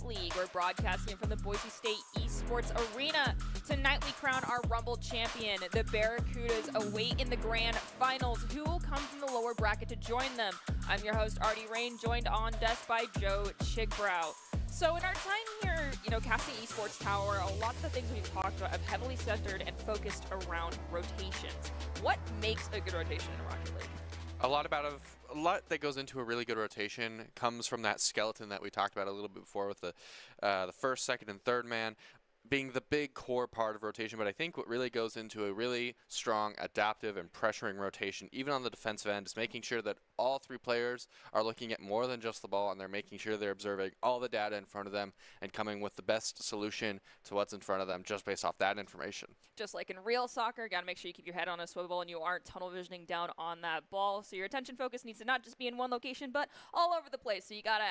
League. We're broadcasting from the Boise State Esports Arena. Tonight we crown our Rumble champion. The Barracudas await in the grand finals. Who will come from the lower bracket to join them? I'm your host, Artie Rain, joined on desk by Joe Chigbrow. So in our time here, casting Esports Tower, a lot of the things we've talked about have heavily centered and focused around rotations. What makes a good rotation in Rocket League? A lot that goes into a really good rotation comes from that skeleton that we talked about a little bit before with the first, second, and third man being the big core part of rotation. But I think what really goes into a really strong, adaptive, and pressuring rotation, even on the defensive end, is making sure that all three players are looking at more than just the ball, and they're making sure they're observing all the data in front of them and coming with the best solution to what's in front of them just based off that information. Just like in real soccer, got to make sure you keep your head on a swivel and you aren't tunnel visioning down on that ball. So your attention focus needs to not just be in one location, but all over the place. So you got to,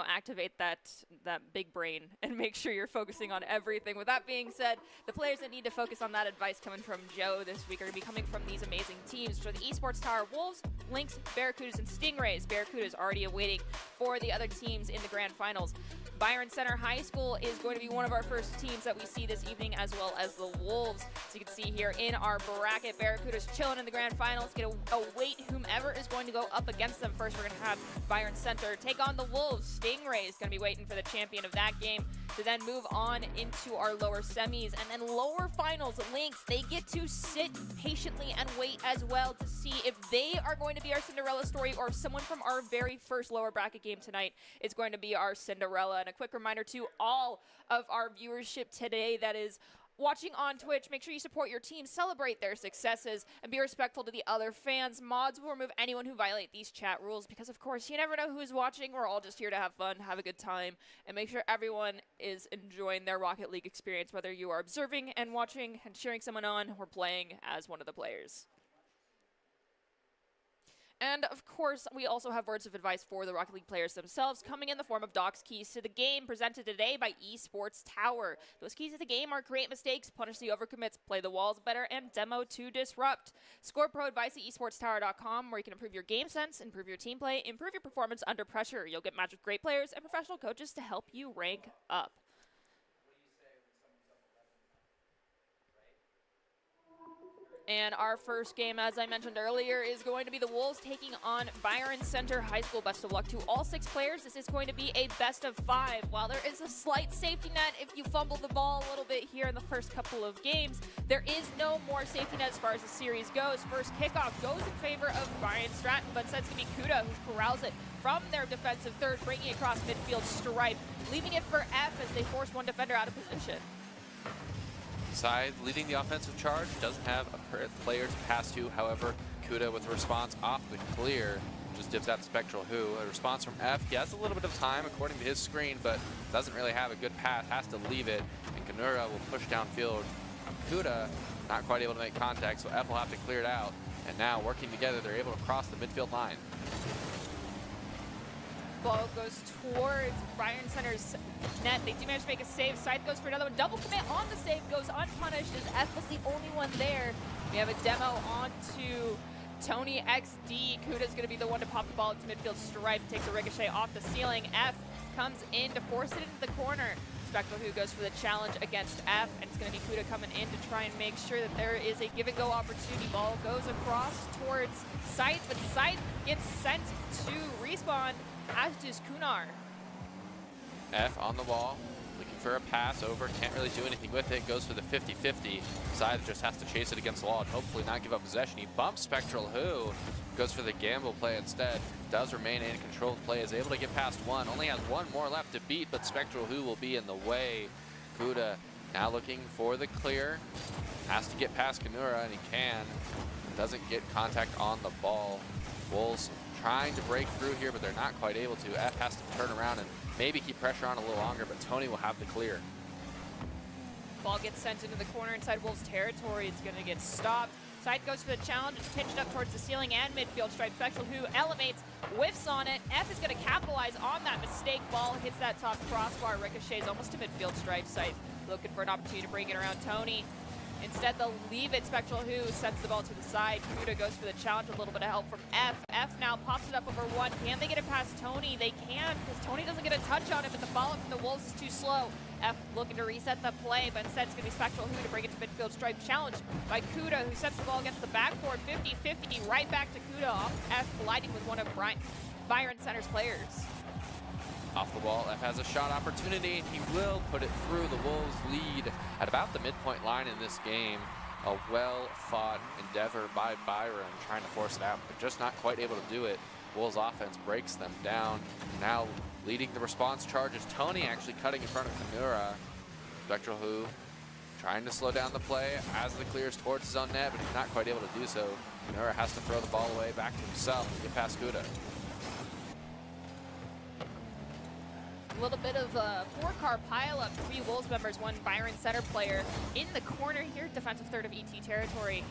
activate that big brain and make sure you're focusing on everything. With that being said, the players that need to focus on that advice coming from Joe this week are going to be coming from these amazing teams. For the Esports Tower, Wolves, Lynx, Barracudas, and Stingrays. Barracudas already awaiting for the other teams in the grand finals. Byron Center High School is going to be one of our first teams that we see this evening, as well as the Wolves. So you can see here in our bracket, Barracudas chilling in the grand finals, get await whomever is going to go up against them. First, we're going to have Byron Center take on the Wolves. Stingrays going to be waiting for the champion of that game to then move on into our lower semis. And then lower finals, Lynx, they get to sit patiently and wait as well to see if they are going to be our Cinderella story or if someone from our very first lower bracket game tonight is going to be our Cinderella. And a quick reminder to all of our viewership today that is watching on Twitch, make sure you support your team, celebrate their successes, and be respectful to the other fans. Mods will remove anyone who violate these chat rules because, of course, you never know who's watching. We're all just here to have fun, have a good time, and make sure everyone is enjoying their Rocket League experience, whether you are observing and watching and cheering someone on or playing as one of the players. And, of course, we also have words of advice for the Rocket League players themselves coming in the form of Doc's Keys to the Game, presented today by Esports Tower. Those keys to the game are create mistakes, punish the overcommits, play the walls better, and demo to disrupt. Score pro advice at esportstower.com, where you can improve your game sense, improve your team play, improve your performance under pressure. You'll get matched with great players and professional coaches to help you rank up. And our first game, as I mentioned earlier, is going to be the Wolves taking on Byron Center High School. Best of luck to all 6 players. This is going to be a best of 5. While there is a slight safety net if you fumble the ball a little bit here in the first couple of games, there is no more safety net as far as the series goes. First kickoff goes in favor of Brian Stratton, but instead it's going to be Kuda who corrals it from their defensive third, bringing it across midfield stripe, leaving it for F as they force one defender out of position. Side leading the offensive charge, doesn't have a player to pass to. However, Kuda with a response off the clear just dips out to Spectral Who. A response from F. He has a little bit of time according to his screen, but doesn't really have a good pass, has to leave it, and Kanura will push downfield. Kuda not quite able to make contact, so F will have to clear it out. And now working together, they're able to cross the midfield line. Ball goes towards Byron Center's net. They do manage to make a save. Side goes for another one. Double commit on the save, goes unpunished as F was the only one there. We have a demo onto Tony XD. Kuda's going to be the one to pop the ball into midfield stripe, takes a ricochet off the ceiling. F comes in to force it into the corner. Spectral Who goes for the challenge against F, and it's going to be Kuda coming in to try and make sure that there is a give-and-go opportunity. Ball goes across towards Scythe, but Scythe gets sent to respawn, as does Kunar. F on the ball, looking for a pass over, can't really do anything with it, goes for the 50-50. Scythe just has to chase it against the wall and hopefully not give up possession. He bumps Spectral Who, goes for the gamble play instead, does remain in control of play, is able to get past one, only has one more left to beat, but Spectral Who will be in the way. Kuda now looking for the clear, has to get past Kanura, and he can. Doesn't get contact on the ball. Wolves trying to break through here, but they're not quite able to. F has to turn around and maybe keep pressure on a little longer, but Tony will have the clear. Ball gets sent into the corner inside Wolves territory. It's going to get stopped. Side goes for the challenge. It's pinched up towards the ceiling and midfield stripe. Spectral Who elevates, whiffs on it. F is going to capitalize on that mistake. Ball hits that top crossbar, ricochets almost to midfield stripe. Side looking for an opportunity to bring it around Tony. Instead, they'll leave it. Spectral Who sends the ball to the side. Kuda goes for the challenge, a little bit of help from F. F now pops it up over one. Can they get it past Tony? They can, because Tony doesn't get a touch on it, but the follow from the Wolves is too slow. F looking to reset the play, but instead it's going to be Spectral Who to bring it to midfield. Stripe challenge by Kuda, who sets the ball against the backboard. 50-50, right back to Kuda off F, colliding with one of Byron Center's players. Off the wall, F has a shot opportunity. He will put it through. The Wolves lead at about the midpoint line in this game. A well-fought endeavor by Byron, trying to force it out, but just not quite able to do it. Wolves offense breaks them down. Now leading the response charge is Tony, actually cutting in front of Kanura. Spectral Who trying to slow down the play as the clears towards his own net, but he's not quite able to do so. Kanura has to throw the ball away back to himself to get past Kuda. A little bit of a four-car pileup. 3 Wolves members, 1 Byron Center player in the corner here, defensive third of ET territory.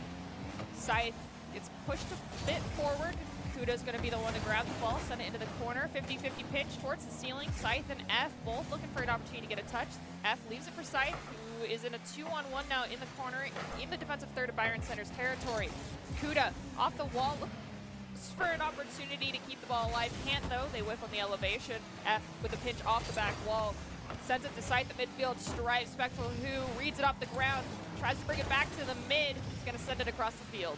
Scythe gets pushed a bit forward. Kuda's going to be the one to grab the ball, send it into the corner. 50-50 pitch towards the ceiling. Scythe and F both looking for an opportunity to get a touch. F leaves it for Scythe, who is in a 2-on-1 now in the corner, in the defensive third of Byron Center's territory. Kuda off the wall, for an opportunity to keep the ball alive. Can't though, they whiff on the elevation. F with a pinch off the back wall. Sends it to Scythe at midfield, strives Spectral Who, reads it off the ground, tries to bring it back to the mid. He's gonna send it across the field.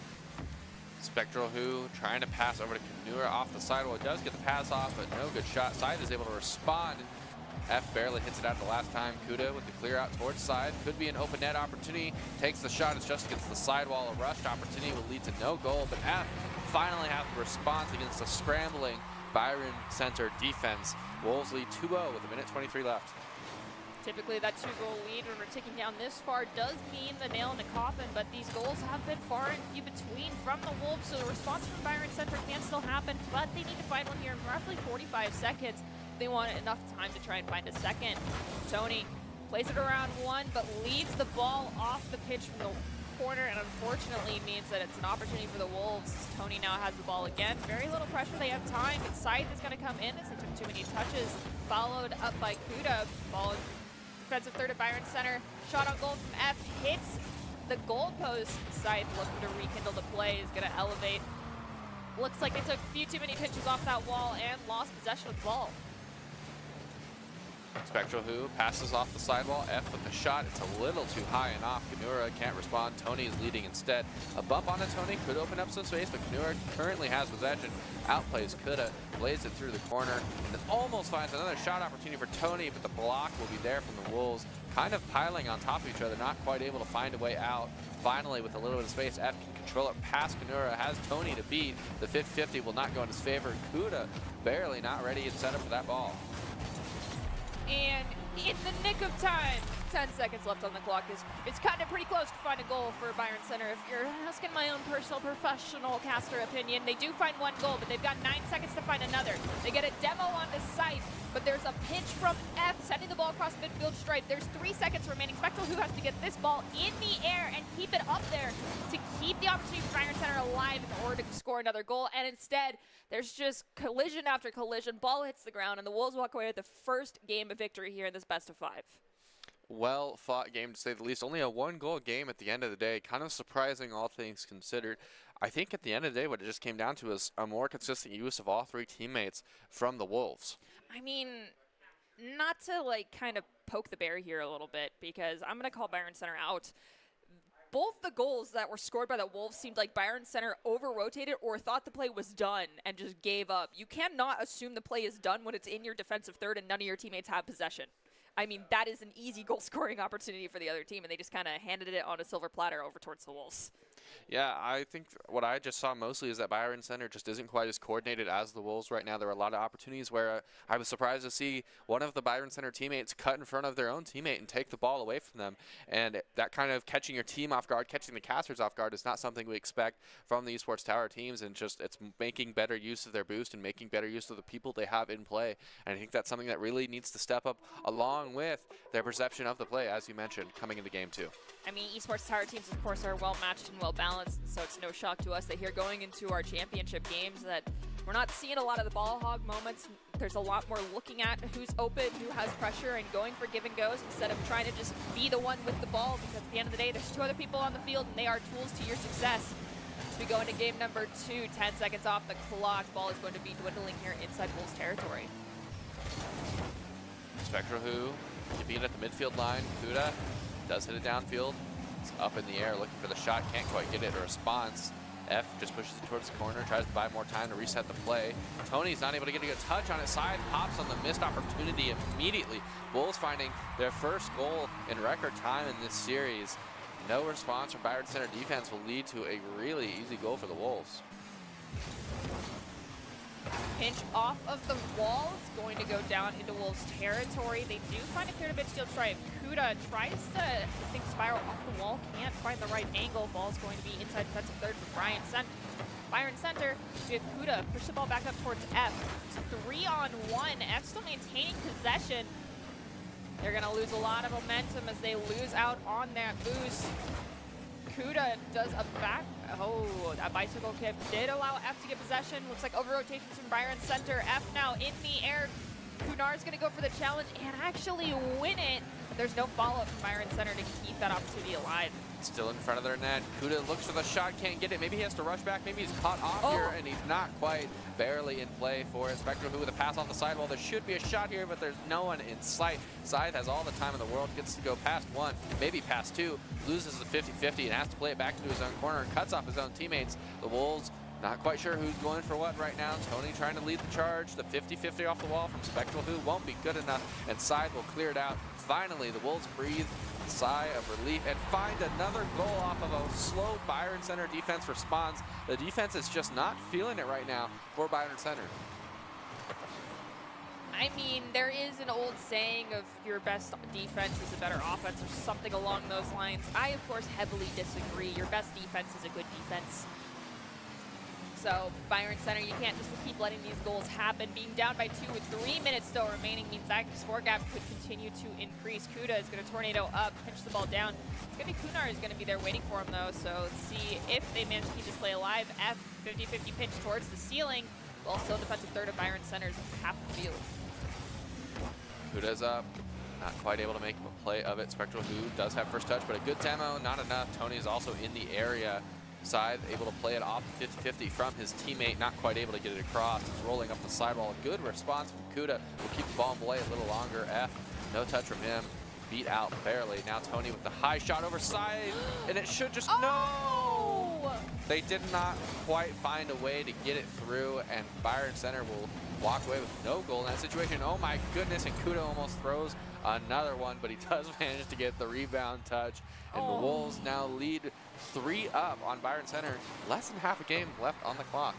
Spectral Who trying to pass over to Kanura off the sidewall. Does get the pass off, but no good shot. Scythe is able to respond. F barely hits it out the last time. Kuda with the clear out towards side. Could be an open net opportunity. Takes the shot. It's just against the sidewall. A rushed opportunity will lead to no goal, but F finally have the response against a scrambling Byron Center defense. Wolves lead 2-0 with 1:23 left. Typically that 2-goal lead when we're ticking down this far does mean the nail in the coffin, but these goals have been far and few between from the Wolves, so the response from Byron Center can still happen, but they need to find one here in roughly 45 seconds. They want enough time to try and find a second. Tony plays it around one, but leaves the ball off the pitch from the corner, and unfortunately means that it's an opportunity for the Wolves. Tony now has the ball again. Very little pressure, they have time, but Scythe is going to come in as they took too many touches, followed up by Kuda. Ball defensive third at Byron Center. Shot on goal from F, hits the goalpost. Scythe looking to rekindle the play, is going to elevate. Looks like they took a few too many pitches off that wall and lost possession of the ball. Spectral Who passes off the sidewall. F with the shot. It's a little too high and off. Kanura can't respond. Tony is leading instead. A bump onto Tony could open up some space, but Kanura currently has possession. Outplays Kuda, blaze it through the corner, and then almost finds another shot opportunity for Tony, but the block will be there from the Wolves, kind of piling on top of each other, not quite able to find a way out. Finally, with a little bit of space, F can control it past Kanura, has Tony to beat. The 50-50 will not go in his favor. Kuda barely not ready and set up for that ball. And in the nick of time, 10 seconds left on the clock. It's kind of pretty close to find a goal for Byron Center. If you're asking my own personal professional caster opinion, they do find one goal, but they've got 9 seconds to find another. They get a demo on the site, but there's a pitch from F sending the ball across midfield stripe. There's 3 seconds remaining. Spectral Who has to get this ball in the air and keep it up there to keep the opportunity for Byron Center alive in order to score another goal. And instead, there's just collision after collision. Ball hits the ground, and the Wolves walk away with the first game of victory here in this best of 5. Well-fought game, to say the least. Only a 1-goal game at the end of the day. Kind of surprising, all things considered. I think at the end of the day, what it just came down to is a more consistent use of all 3 teammates from the Wolves. I mean, not to, like, kind of poke the bear here a little bit, because I'm going to call Byron Center out. Both the goals that were scored by the Wolves seemed like Byron Center over-rotated or thought the play was done and just gave up. You cannot assume the play is done when it's in your defensive third and none of your teammates have possession. I mean, that is an easy goal-scoring opportunity for the other team, and they just kind of handed it on a silver platter over towards the Wolves. Yeah, I think what I just saw mostly is that Byron Center just isn't quite as coordinated as the Wolves right now. There are a lot of opportunities where I was surprised to see one of the Byron Center teammates cut in front of their own teammate and take the ball away from them. And that kind of catching your team off guard, catching the casters off guard is not something we expect from the Esports Tower teams. And just it's making better use of their boost and making better use of the people they have in play. And I think that's something that really needs to step up along with their perception of the play, as you mentioned, coming into game 2. I mean, Esports Tower teams, of course, are well-matched and well-balanced. balanced, so it's no shock to us that here going into our championship games that we're not seeing a lot of the ball hog moments. There's a lot more looking at who's open, who has pressure, and going for give and goes instead of trying to just be the one with the ball, because at the end of the day, there's 2 other people on the field, and they are tools to your success. As we go into game number 2, 10 seconds off the clock, ball is going to be dwindling here inside Wolves territory. Spectral Who keeping it at the midfield line. Kuda does hit it downfield. It's up in the air looking for the shot, can't quite get it. A response. F just pushes it towards the corner, tries to buy more time to reset the play. Tony's not able to get a good touch on his side, pops on the missed opportunity immediately. Wolves finding their first goal in record time in this series. No response from Byron Center defense will lead to a really easy goal for the Wolves. Pinch off of the wall. It's going to go down into Wolves territory. They do find a clear to midfield try. Kuda tries to, I think, spiral off the wall. Can't find the right angle. Ball's going to be inside defensive third for Byron Center. We have Kuda push the ball back up towards F. It's 3-on-1. F still maintaining possession. They're going to lose a lot of momentum as they lose out on that boost. Kuda does a back. Oh, that bicycle kick did allow F to get possession. Looks like over rotations from Byron Center. F now in the air. Kunar's going to go for the challenge and actually win it. But there's no follow-up from Byron Center to keep that opportunity alive. Still in front of their net. Kuda looks for the shot, can't get it. Maybe he has to rush back. Maybe he's caught off here, and he's not quite. Barely in play for it. Spectral Who with a pass off the sidewall. There should be a shot here, but there's no one in sight. Scythe has all the time in the world, gets to go past 1, maybe past 2, loses the 50-50 and has to play it back into his own corner and cuts off his own teammates. The Wolves not quite sure who's going for what right now. Tony trying to lead the charge. The 50-50 off the wall from Spectral Who won't be good enough, and Scythe will clear it out. Finally, the Wolves breathe a sigh of relief and find another goal off of a slow Byron Center defense response. The defense is just not feeling it right now for Byron Center. I mean, there is an old saying of your best defense is a better offense or something along those lines. I, of course, heavily disagree. Your best defense is a good defense. So Byron Center, you can't just keep letting these goals happen. Being down by 2 with 3 minutes still remaining means that score gap could continue to increase. Kuda is going to tornado up, pinch the ball down. It's going to be Kunar who's going to be there waiting for him, though. So let's see if they manage to keep this play alive. F, 50-50 pinch towards the ceiling, while still defensive third of Byron Center's half the field. Kuda's up, not quite able to make a play of it. Spectral Who does have first touch, but a good demo, not enough. Tony is also in the area. Scythe able to play it off 50-50 from his teammate, not quite able to get it across. He's rolling up the sidewall. A good response from Kuda. Will keep the ball in play a little longer. F, no touch from him. Beat out barely. Now Tony with the high shot over Scythe, and it should just, no! They did not quite find a way to get it through, and Byron Center will walk away with no goal in that situation. Oh my goodness, and Kuda almost throws another one, but he does manage to get the rebound touch. And the Wolves now lead 3 up on Byron Center. Less than half a game left on the clock.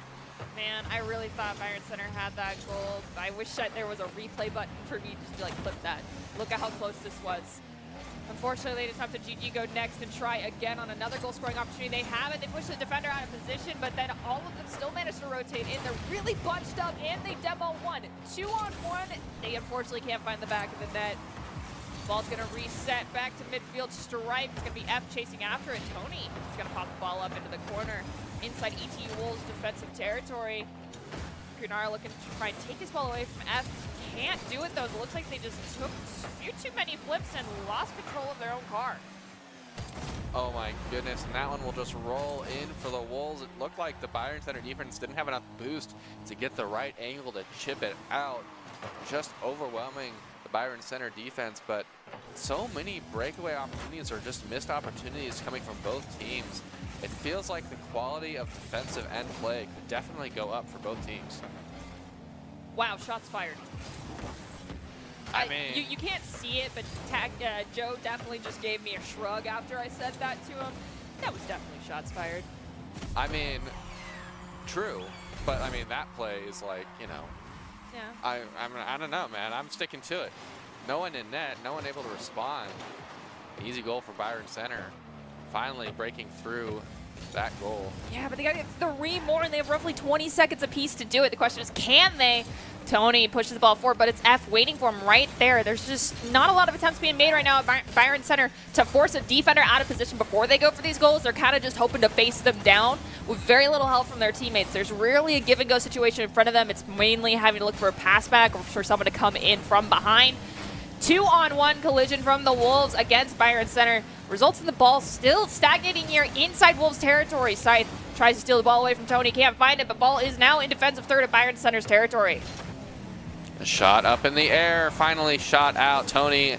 Man, I really thought Byron Center had that goal. I wish that there was a replay button for me just to like clip that. Look at how close this was. Unfortunately, they just have to GG go next and try again on another goal scoring opportunity. They have it. They push the defender out of position, but then all of them still manage to rotate in. They're really bunched up, and they demo 1. 2-on-1. They unfortunately can't find the back of the net. Ball's going to reset back to midfield stripe. It's going to be F chasing after it. Tony is going to pop the ball up into the corner inside ETU Wolves defensive territory. Kunar looking to try and take his ball away from F. Can't do it, though. It looks like they just took a few too many flips and lost control of their own car. Oh my goodness, and that one will just roll in for the Wolves. It looked like the Byron Center defense didn't have enough boost to get the right angle to chip it out. Just overwhelming the Byron Center defense, but so many breakaway opportunities or just missed opportunities coming from both teams. It feels like the quality of defensive end play could definitely go up for both teams. Wow, shots fired. I mean, you can't see it, but Joe definitely just gave me a shrug after I said that to him. That was definitely shots fired. I mean, true, but I mean that play is like, you know. Yeah. I don't know, man. I'm sticking to it. No one in net, no one able to respond. Easy goal for Byron Center. Finally breaking through that goal. Yeah, but they got to get 3 more, and they have roughly 20 seconds apiece to do it. The question is, can they? Tony pushes the ball forward, but it's F waiting for him right there. There's just not a lot of attempts being made right now at Byron Center to force a defender out of position before they go for these goals. They're kind of just hoping to face them down with very little help from their teammates. There's rarely a give-and-go situation in front of them. It's mainly having to look for a pass back or for someone to come in from behind. 2-on-1 collision from the Wolves against Byron Center results in the ball still stagnating here inside Wolves territory. Scythe tries to steal the ball away from Tony, can't find it, but ball is now in defensive third of Byron Center's territory. A shot up in the air, finally shot out. Tony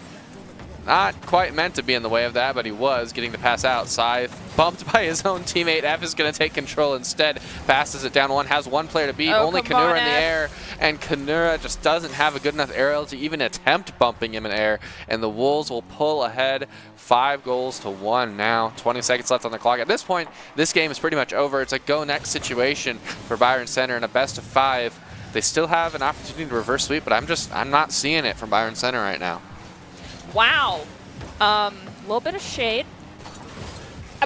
not quite meant to be in the way of that, but he was getting the pass out. Scythe bumped by his own teammate. F is going to take control instead. Passes it down one, has one player to beat. Only Kanura in the air, and Kanura just doesnn't have a good enough aerial to even attempt bumping him in air. And the Wolves will pull ahead 5-1 now. 20 seconds left on the clock. At this point, this game is pretty much over. It's a go next situation for Byron Center in a best of 5. They still have an opportunity to reverse sweep, but I'm not seeing it from Byron Center right now. Wow. A little bit of shade.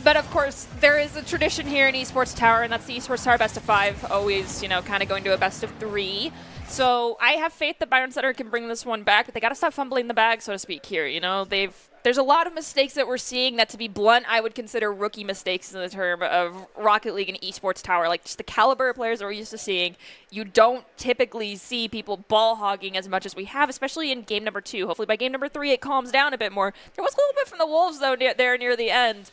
But of course, there is a tradition here in Esports Tower, and that's the Esports Tower best of 5, always, you know, kind of going to a best of 3. So I have faith that Byron Center can bring this one back, but they got to stop fumbling the bag, so to speak, here. You know, there's a lot of mistakes that we're seeing that, to be blunt, I would consider rookie mistakes in the term of Rocket League and Esports Tower. Like, just the caliber of players that we're used to seeing. You don't typically see people ball hogging as much as we have, especially in game number 2. Hopefully by game number 3 it calms down a bit more. There was a little bit from the Wolves, though, there near the end.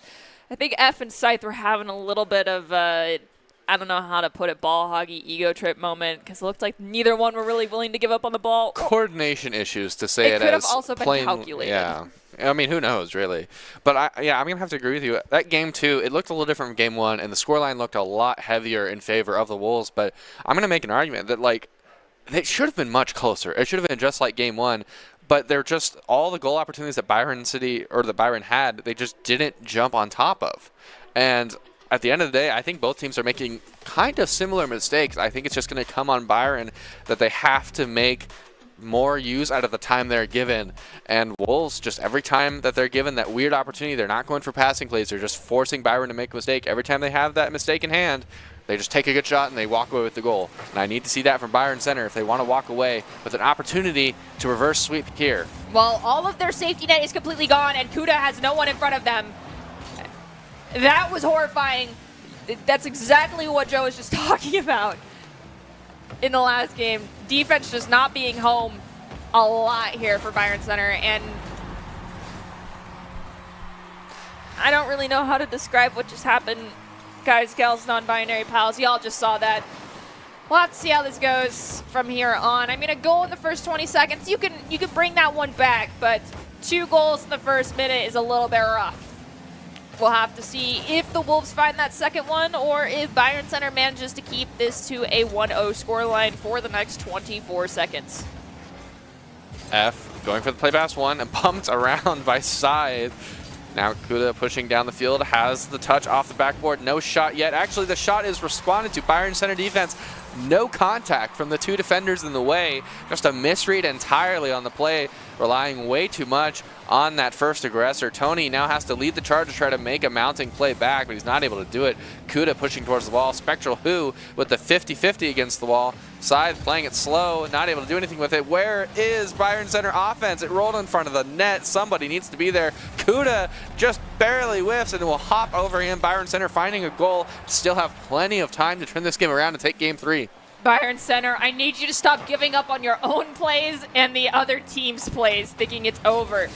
I think F and Scythe were having a little bit of, I don't know how to put it, ball hoggy ego trip moment, because it looked like neither one were really willing to give up on the ball. Coordination issues, to say it as could have also been calculated. Yeah. I mean, who knows, really? But I'm going to have to agree with you. That game 2, it looked a little different from game 1, and the scoreline looked a lot heavier in favor of the Wolves. But I'm going to make an argument that, like, it should have been much closer. It should have been just like game 1. But they're just all the goal opportunities that Byron had, they just didn't jump on top of. And at the end of the day, I think both teams are making kind of similar mistakes. I think it's just going to come on Byron that they have to make more use out of the time they're given. And Wolves, just every time that they're given that weird opportunity, they're not going for passing plays. They're just forcing Byron to make a mistake. Every time they have that mistake in hand, they just take a good shot and they walk away with the goal. And I need to see that from Byron Center if they want to walk away with an opportunity to reverse sweep here. Well, all of their safety net is completely gone, and Kuda has no one in front of them. That was horrifying. That's exactly what Joe was just talking about in the last game. Defense just not being home a lot here for Byron Center, and I don't really know how to describe what just happened. Guys, gals, non-binary pals, y'all just saw that. We'll have to see how this goes from here on. I mean, a goal in the first 20 seconds, you can bring that one back, but 2 goals in the first minute is a little bit rough. We'll have to see if the Wolves find that second one or if Byron Center manages to keep this to a 1-0 scoreline for the next 24 seconds. F going for the play pass 1 and bumped around by Scythe. Now Kuda pushing down the field, has the touch off the backboard, no shot yet. Actually, the shot is responded to. Byron Center defense, no contact from the 2 defenders in the way. Just a misread entirely on the play, relying way too much on that first aggressor. Tony now has to lead the charge to try to make a mounting play back, but he's not able to do it. Kuda pushing towards the wall. Spectral Who with the 50-50 against the wall. Scythe playing it slow, not able to do anything with it. Where is Byron Center offense? It rolled in front of the net. Somebody needs to be there. Kuda just barely whiffs and will hop over him. Byron Center finding a goal. Still have plenty of time to turn this game around and take game 3. Byron Center, I need you to stop giving up on your own plays and the other team's plays, thinking it's over.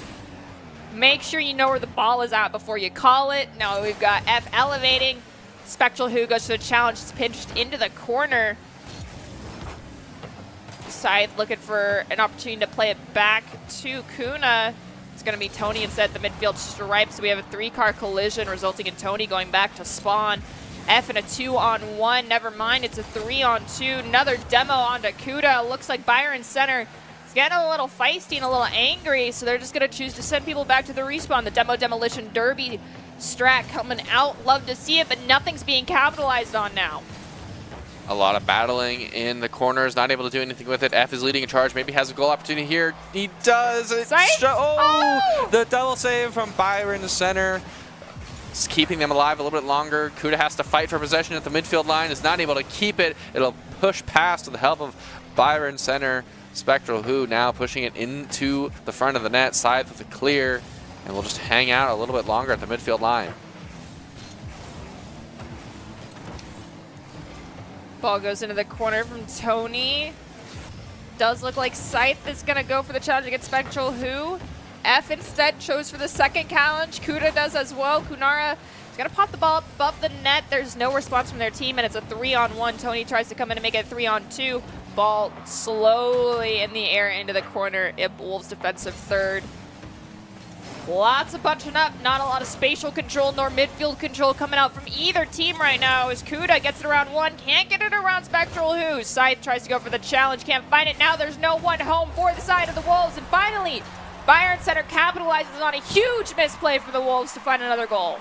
Make sure you know where the ball is at before you call it. Now we've got F elevating. Spectral Who goes for the challenge. It's pinched into the corner. Scythe looking for an opportunity to play it back to Kuna. It's going to be Tony instead the midfield stripe. So we have a 3-car collision resulting in Tony going back to spawn. F and a 2-on-1. Never mind, it's a 3-on-2. Another demo onto Kuda. Looks like Byron Center is getting a little feisty and a little angry, so they're just going to choose to send people back to the respawn. The Demo Demolition Derby strat coming out. Love to see it, but nothing's being capitalized on now. A lot of battling in the corners, not able to do anything with it. F is leading a charge, maybe has a goal opportunity here. He does. The double save from Byron Center. It's keeping them alive a little bit longer. Kuda has to fight for possession at the midfield line, is not able to keep it. It'll push past with the help of Byron Center. Spectral Who now pushing it into the front of the net. Scythe with a clear, and we'll just hang out a little bit longer at the midfield line. Ball goes into the corner from Tony. Does look like Scythe is going to go for the challenge against Spectral Who. F instead chose for the second challenge. Kuda does as well. Kunara is going to pop the ball up above the net. There's no response from their team, and it's a 3-on-1. Tony tries to come in and make it 3-on-2. Ball slowly in the air into the corner. Wolves defensive third. Lots of bunching up, not a lot of spatial control nor midfield control coming out from either team right now as Kuda gets it around one, can't get it around Spectral Who. Scythe tries to go for the challenge, can't find it. Now there's no one home for the side of the Wolves, and finally, Byron Center capitalizes on a huge misplay for the Wolves to find another goal.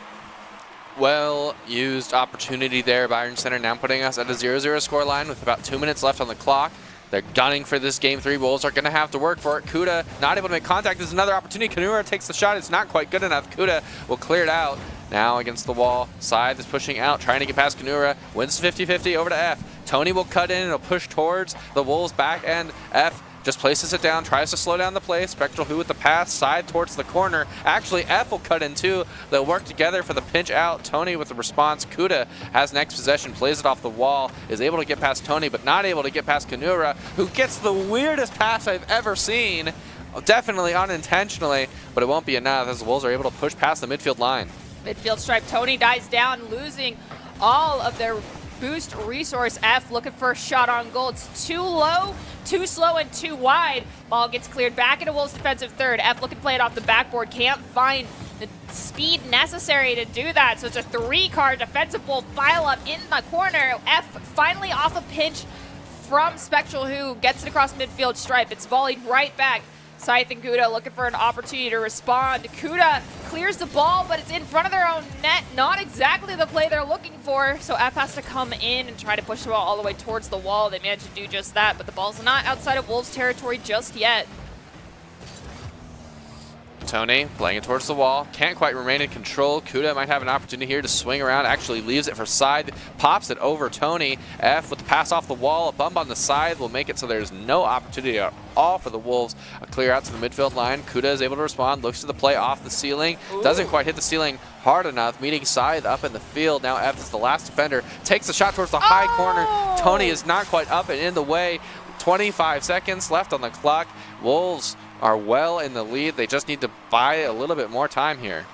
Well used opportunity there. Byron Center now putting us at a 0-0 scoreline with about 2 minutes left on the clock. They're gunning for this game 3. Wolves are going to have to work for it. Kuda not able to make contact. There's another opportunity. Kanura takes the shot. It's not quite good enough. Kuda will clear it out. Now against the wall. Scythe is pushing out, trying to get past Kanura. Wins 50-50 over to F. Tony will cut in and he'll push towards the Wolves back end. F just places it down, tries to slow down the play. Spectral Who with the pass, Scythe towards the corner. Actually, F will cut in too. They'll work together for the pinch out. Tony with the response. Kuda has next possession, plays it off the wall, is able to get past Tony, but not able to get past Kanura, who gets the weirdest pass I've ever seen. Definitely unintentionally, but it won't be enough as the Wolves are able to push past the midfield line. Midfield stripe, Tony dies down, losing all of their boost resource. F looking for a shot on goal. It's too low, too slow, and too wide. Ball gets cleared back into Wolves defensive third. F looking to play it off the backboard. Can't find the speed necessary to do that. So it's a 3-card defensive bull pile up in the corner. F finally off a pinch from Spectral Who gets it across midfield stripe. It's volleyed right back. Scythe and Kuda looking for an opportunity to respond. Kuda clears the ball, but it's in front of their own net. Not exactly the play they're looking for, so F has to come in and try to push the ball all the way towards the wall. They managed to do just that, but the ball's not outside of Wolves territory just yet. Tony playing it towards the wall, can't quite remain in control. Kuda might have an opportunity here to swing around, actually leaves it for Scythe, pops it over Tony. F with the pass off the wall, a bump on the side will make it so there's no opportunity at all for the Wolves. A clear out to the midfield line. Kuda is able to respond, looks to the play off the ceiling, doesn't quite hit the ceiling hard enough, meeting Scythe up in the field. Now F is the last defender, takes the shot towards the high corner. Tony is not quite up and in the way. 25 seconds left on the clock. Wolves are well in the lead. They just need to buy a little bit more time here.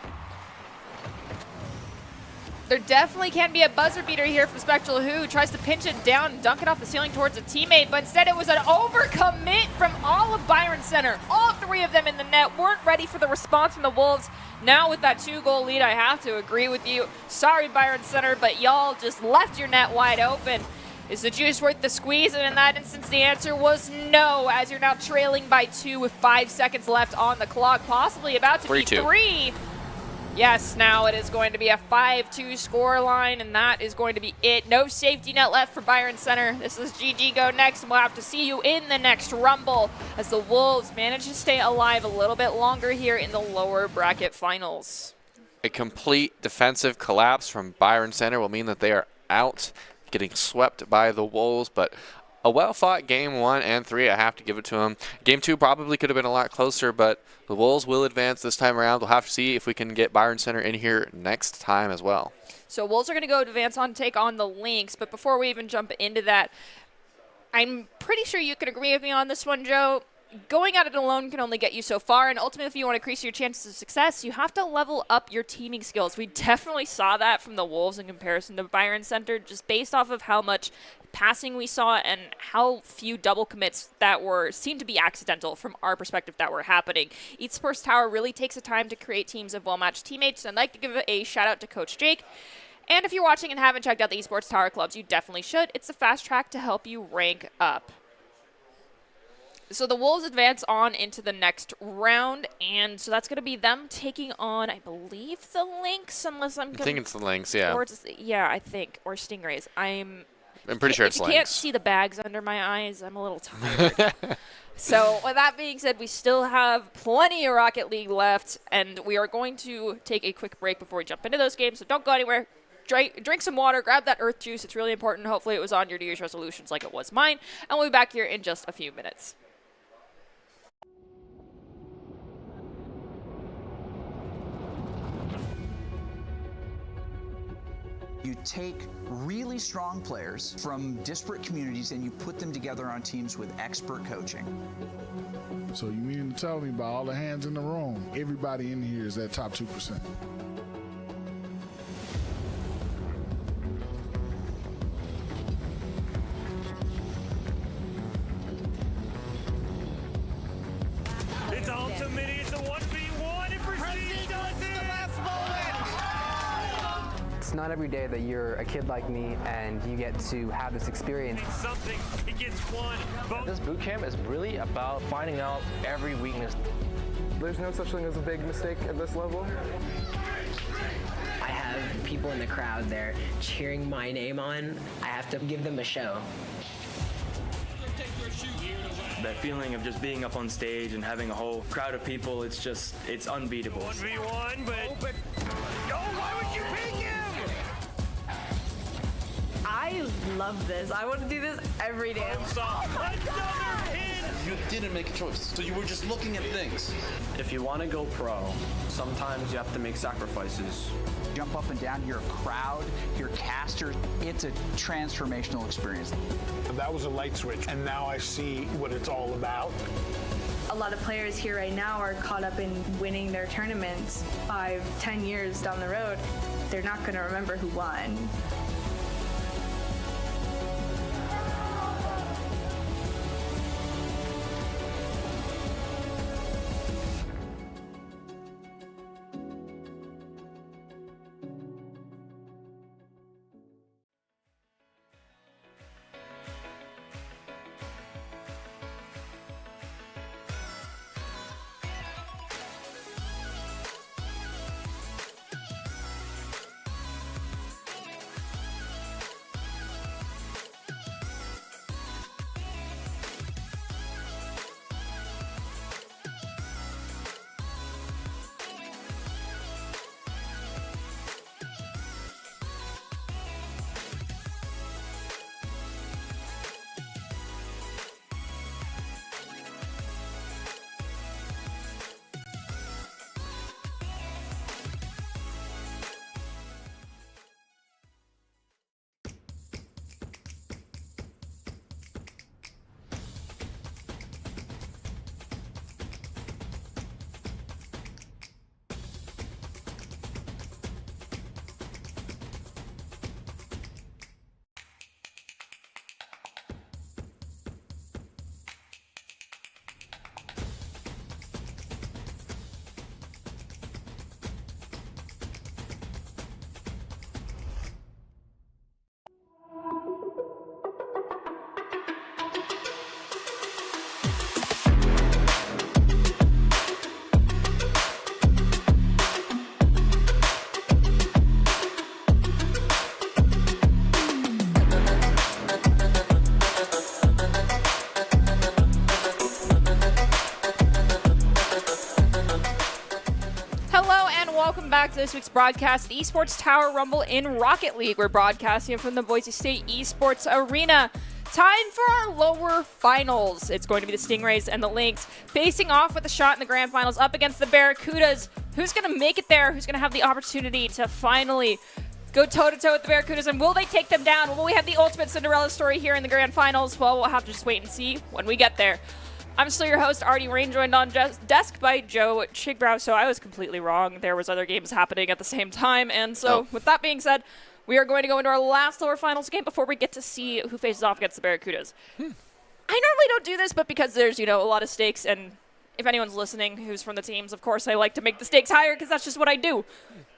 There definitely can be a buzzer beater here from Spectral Who tries to pinch it down and dunk it off the ceiling towards a teammate, but instead it was an overcommit from all of Byron Center. All 3 of them in the net weren't ready for the response from the Wolves. Now with that 2-goal lead, I have to agree with you. Sorry, Byron Center, but y'all just left your net wide open. Is the juice worth the squeeze? And in that instance, the answer was no, as you're now trailing by 2 with 5 seconds left on the clock, possibly about to be 3. Yes, now it is going to be a 5-2 score line, and that is going to be it. No safety net left for Byron Center. This is GG Go Next, and we'll have to see you in the next Rumble as the Wolves manage to stay alive a little bit longer here in the lower bracket finals. A complete defensive collapse from Byron Center will mean that they are out, getting swept by the Wolves, but a well-fought game 1 and 3, I have to give it to them. Game 2 probably could have been a lot closer, but the Wolves will advance this time around. We'll have to see if we can get Byron Center in here next time as well. So Wolves are going to go advance on take on the Lynx, but before we even jump into that, I'm pretty sure you could agree with me on this one, Joe. Going at it alone can only get you so far, and ultimately if you want to increase your chances of success, you have to level up your teaming skills. We definitely saw that from the Wolves in comparison to Byron Center, just based off of how much passing we saw and how few double commits that seemed to be accidental from our perspective that were happening. Esports Tower really takes the time to create teams of well-matched teammates, and I'd like to give a shout out to Coach Jake. And if you're watching and haven't checked out the Esports Tower clubs, you definitely should. It's a fast track to help you rank up. So the Wolves advance on into the next round, and so that's going to be them taking on, I believe, the Lynx, unless I'm... I think it's the Lynx, yeah. Or yeah, I think. Or Stingrays. I'm pretty sure it's Lynx. If you can't see the bags under my eyes, I'm a little tired. So with that being said, we still have plenty of Rocket League left, and we are going to take a quick break before we jump into those games, so don't go anywhere. drink some water, grab that earth juice. It's really important. Hopefully it was on your New Year's resolutions like it was mine. And we'll be back here in just a few minutes. You take really strong players from disparate communities and you put them together on teams with expert coaching. So you mean to tell me by all the hands in the room, everybody in here is that top 2%? It's ultimate, it's a 1v1, and Prestige does it! It's not every day that you're a kid like me and you get to have this experience. Something, it gets one. This boot camp is really about finding out every weakness. There's no such thing as a big mistake at this level. I have people in the crowd there cheering my name on. I have to give them a show. That feeling of just being up on stage and having a whole crowd of people, it's unbeatable. 1v1, but... Oh, why would you pick him? I love this. I want to do this every day. Another pin! You didn't make a choice, so you were just looking at things. If you want to go pro, sometimes you have to make sacrifices. Jump up and down, you're a crowd, you're casters. It's a transformational experience. That was a light switch, and now I see what it's all about. A lot of players here right now are caught up in winning their tournaments 5-10 years down the road. They're not going to remember who won. Welcome back to this week's broadcast, the Esports Tower Rumble in Rocket League. We're broadcasting from the Boise State Esports Arena. Time for our lower finals. It's going to be the Stingrays and the Lynx facing off with a shot in the grand finals up against the Barracudas. Who's going to make it there? Who's going to have the opportunity to finally go toe-to-toe with the Barracudas? And will they take them down? Will we have the ultimate Cinderella story here in the grand finals? Well, we'll have to just wait and see when we get there. I'm still your host, Artie Rain, joined on desk by Joe Chigbrow. So I was completely wrong. There was other games happening at the same time. And so with that being said, we are going to go into our last lower finals game before we get to see who faces off against the Barracudas. I normally don't do this, but because there's, a lot of stakes, and if anyone's listening who's from the teams, of course, I like to make the stakes higher because that's just what I do.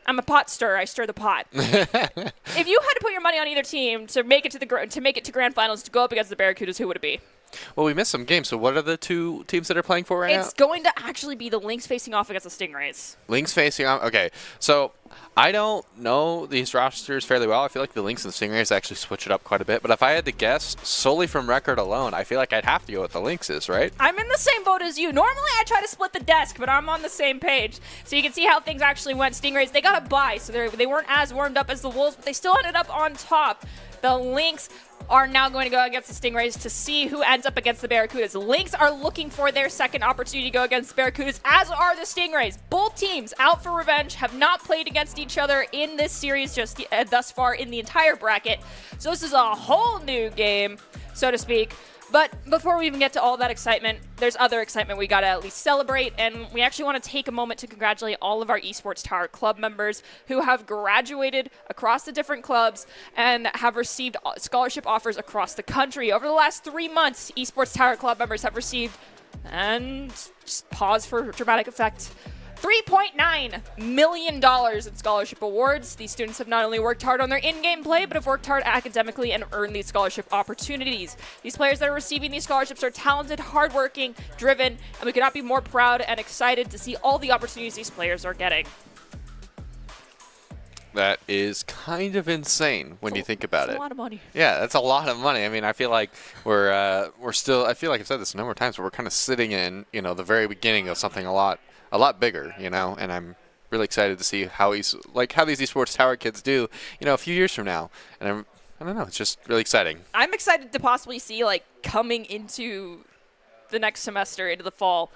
I'm a pot stirrer. I stir the pot. If you had to put your money on either team to make it to grand finals to go up against the Barracudas, who would it be? Well, we missed some games, so what are the two teams that are playing for right now? It's going to actually be the Lynx facing off against the Stingrays. Lynx facing off? Okay, so I don't know these rosters fairly well. I feel like the Lynx and Stingrays actually switch it up quite a bit. But if I had to guess solely from record alone, I feel like I'd have to go with the Lynxes, right? I'm in the same boat as you. Normally I try to split the desk, but I'm on the same page. So you can see how things actually went. Stingrays, they got a bye, so they weren't as warmed up as the Wolves, but they still ended up on top. The Lynx are now going to go against the Stingrays to see who ends up against the Barracudas. The Lynx are looking for their second opportunity to go against the Barracudas, as are the Stingrays. Both teams out for revenge, have not played against each other in this series just thus far in the entire bracket. So this is a whole new game, so to speak. But before we even get to all that excitement, there's other excitement we got to at least celebrate, and we actually want to take a moment to congratulate all of our Esports Tower Club members who have graduated across the different clubs and have received scholarship offers across the country. Over the last 3 months, Esports Tower Club members have received, and just pause for dramatic effect, $3.9 million in scholarship awards. These students have not only worked hard on their in-game play, but have worked hard academically and earned these scholarship opportunities. These players that are receiving these scholarships are talented, hardworking, driven, and we could not be more proud and excited to see all the opportunities these players are getting. That is kind of insane when you think about it. That's a lot of money. Yeah, that's a lot of money. I mean, I feel like we're still, I feel like I've said this a number of times, but we're kind of sitting in, you know, the very beginning of something a lot bigger, you know, and I'm really excited to see how these Esports Tower kids do, you know, a few years from now. And I don't know, it's just really exciting. I'm excited to possibly see, like, coming into the next semester, into the fall,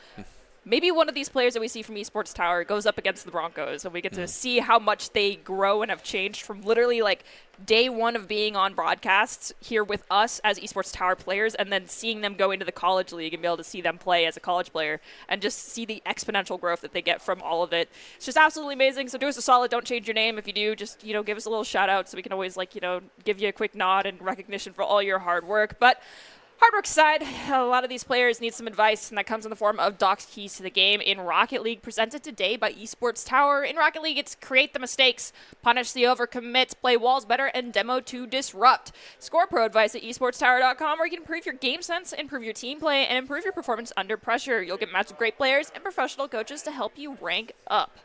maybe one of these players that we see from Esports Tower goes up against the Broncos, and we get to see how much they grow and have changed from literally, like, day one of being on broadcasts here with us as Esports Tower players, and then seeing them go into the college league and be able to see them play as a college player and just see the exponential growth that they get from all of it. It's just absolutely amazing. So do us a solid. Don't change your name. If you do, just, you know, give us a little shout out so we can always, like, you know, give you a quick nod and recognition for all your hard work. But hard work aside, a lot of these players need some advice, and that comes in the form of Doc's Keys to the Game in Rocket League, presented today by Esports Tower. In Rocket League, it's create the mistakes, punish the overcommits, play walls better, and demo to disrupt. Score pro advice at esportstower.com, where you can improve your game sense, improve your team play, and improve your performance under pressure. You'll get matched with great players and professional coaches to help you rank up.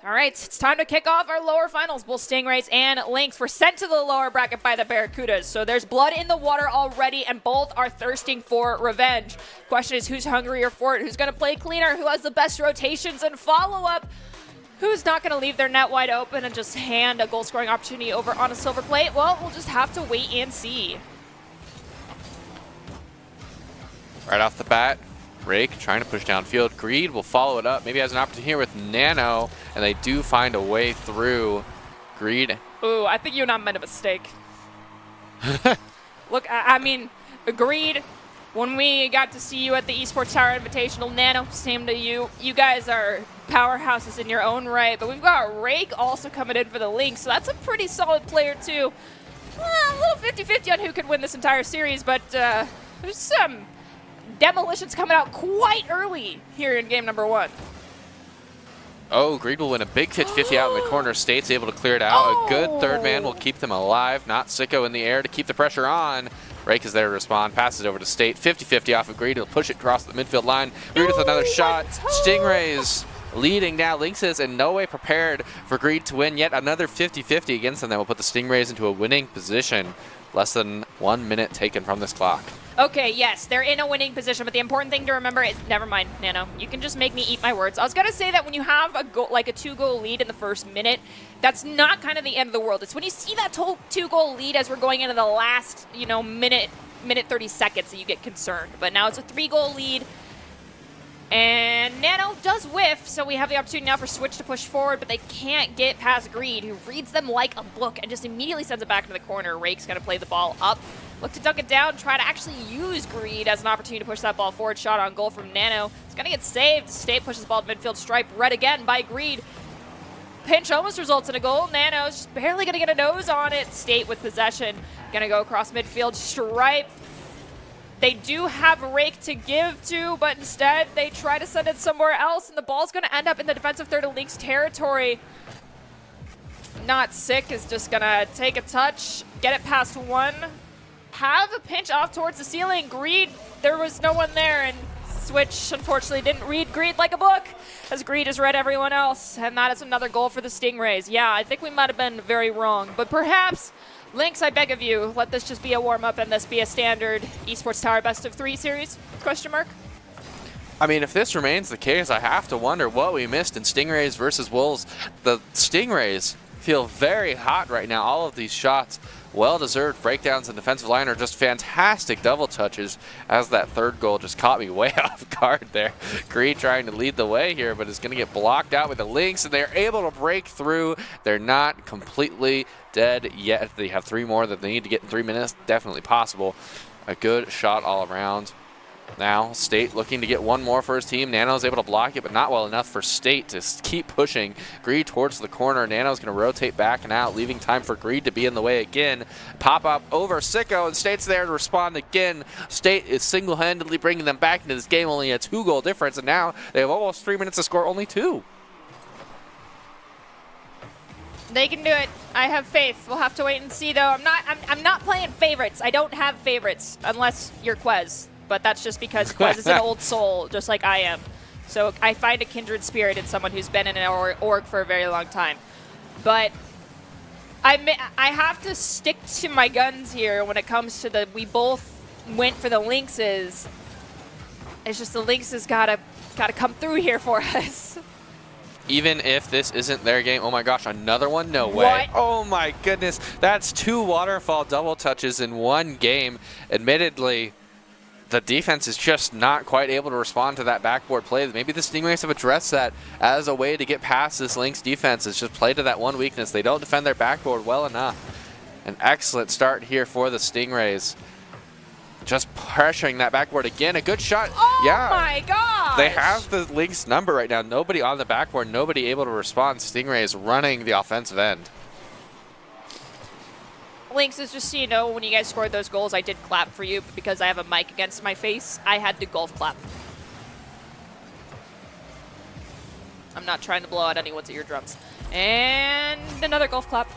All right, it's time to kick off our lower finals. Both Stingrays and Lynx were sent to the lower bracket by the Barracudas. So there's blood in the water already, and both are thirsting for revenge. Question is, who's hungrier for it? Who's going to play cleaner? Who has the best rotations and follow-up? Who's not going to leave their net wide open and just hand a goal-scoring opportunity over on a silver plate? Well, we'll just have to wait and see. Right off the bat, Rake trying to push downfield. Greed will follow it up. Maybe has an opportunity here with Nano, and they do find a way through. Greed. Ooh, I think you and I made a mistake. Look, I mean, Greed, when we got to see you at the Esports Tower Invitational, Nano, same to you. You guys are powerhouses in your own right, but we've got Rake also coming in for the Lynx, so that's a pretty solid player, too. A little 50-50 on who could win this entire series, but there's some demolitions coming out quite early here in game number 1. Oh, Greed will win a big 50-50 out in the corner. State's able to clear it out. A good third man will keep them alive. Not Sicko in the air to keep the pressure on. Rake is there to respond. Passes over to State. 50-50 off of Greed. He'll push it across the midfield line. Greed with another shot. Stingrays leading now. Lynx is in no way prepared for Greed to win yet another 50-50 against them. That will put the Stingrays into a winning position. Less than 1 minute taken from this clock. Okay, yes, they're in a winning position, but the important thing to remember is, never mind, Nano, you can just make me eat my words. I was going to say that when you have a goal, like a 2-goal lead in the first minute, that's not kind of the end of the world. It's when you see that 2-goal lead as we're going into the last, you know, minute 30 seconds that you get concerned. But now it's a 3-goal lead, and Nano does whiff, so we have the opportunity now for Switch to push forward, but they can't get past Greed, who reads them like a book and just immediately sends it back into the corner. Rake's going to play the ball up. Look to dunk it down, try to actually use Greed as an opportunity to push that ball forward. Shot on goal from Nano. It's going to get saved. State pushes the ball to midfield stripe. Read again by Greed. Pinch almost results in a goal. Nano's just barely going to get a nose on it. State with possession. Going to go across midfield stripe. They do have Rake to give to, but instead they try to send it somewhere else, and the ball's going to end up in the defensive third of Lynx territory. Not Sick is just going to take a touch, get it past one. Have a pinch off towards the ceiling. Greed, there was no one there, and Switch, unfortunately, didn't read Greed like a book, as Greed has read everyone else. And that is another goal for the Stingrays. Yeah, I think we might have been very wrong. But perhaps, Lynx, I beg of you, let this just be a warm-up and this be a standard Esports Tower best of 3 series? Question mark? I mean, if this remains the case, I have to wonder what we missed in Stingrays versus Wolves. The Stingrays feel very hot right now. All of these shots, well-deserved breakdowns in defensive line, are just fantastic double touches, as that third goal just caught me way off guard there. Greed trying to lead the way here, but is going to get blocked out with the Lynx, and they're able to break through. They're not completely dead yet. They have 3 more that they need to get in 3 minutes. Definitely possible. A good shot all around. Now, State looking to get 1 more for his team. Nano's able to block it, but not well enough for State to keep pushing. Greed towards the corner. Nano's going to rotate back and out, leaving time for Greed to be in the way again. Pop up over Sicko, and State's there to respond again. State is single-handedly bringing them back into this game, only a 2-goal difference, and now they have almost 3 minutes to score only 2. They can do it. I have faith. We'll have to wait and see, though. I'm not playing favorites. I don't have favorites, unless you're Quez. But that's just because Quez is an old soul, just like I am. So I find a kindred spirit in someone who's been in an org for a very long time. But I have to stick to my guns here when it comes to the, we both went for the Lynxes. It's just the Lynxes gotta come through here for us. Even if this isn't their game. Oh my gosh, another one? No way. What? Oh my goodness. That's 2 waterfall double touches in 1 game. Admittedly, the defense is just not quite able to respond to that backboard play. Maybe the Stingrays have addressed that as a way to get past this Lynx defense. It's just play to that one weakness. They don't defend their backboard well enough. An excellent start here for the Stingrays. Just pressuring that backboard again. A good shot. Oh yeah. My gosh. They have the Lynx number right now. Nobody on the backboard, nobody able to respond. Stingrays running the offensive end. Lynx, is just so you know, when you guys scored those goals, I did clap for you, but because I have a mic against my face, I had to golf clap. I'm not trying to blow out anyone's eardrums. And another golf clap.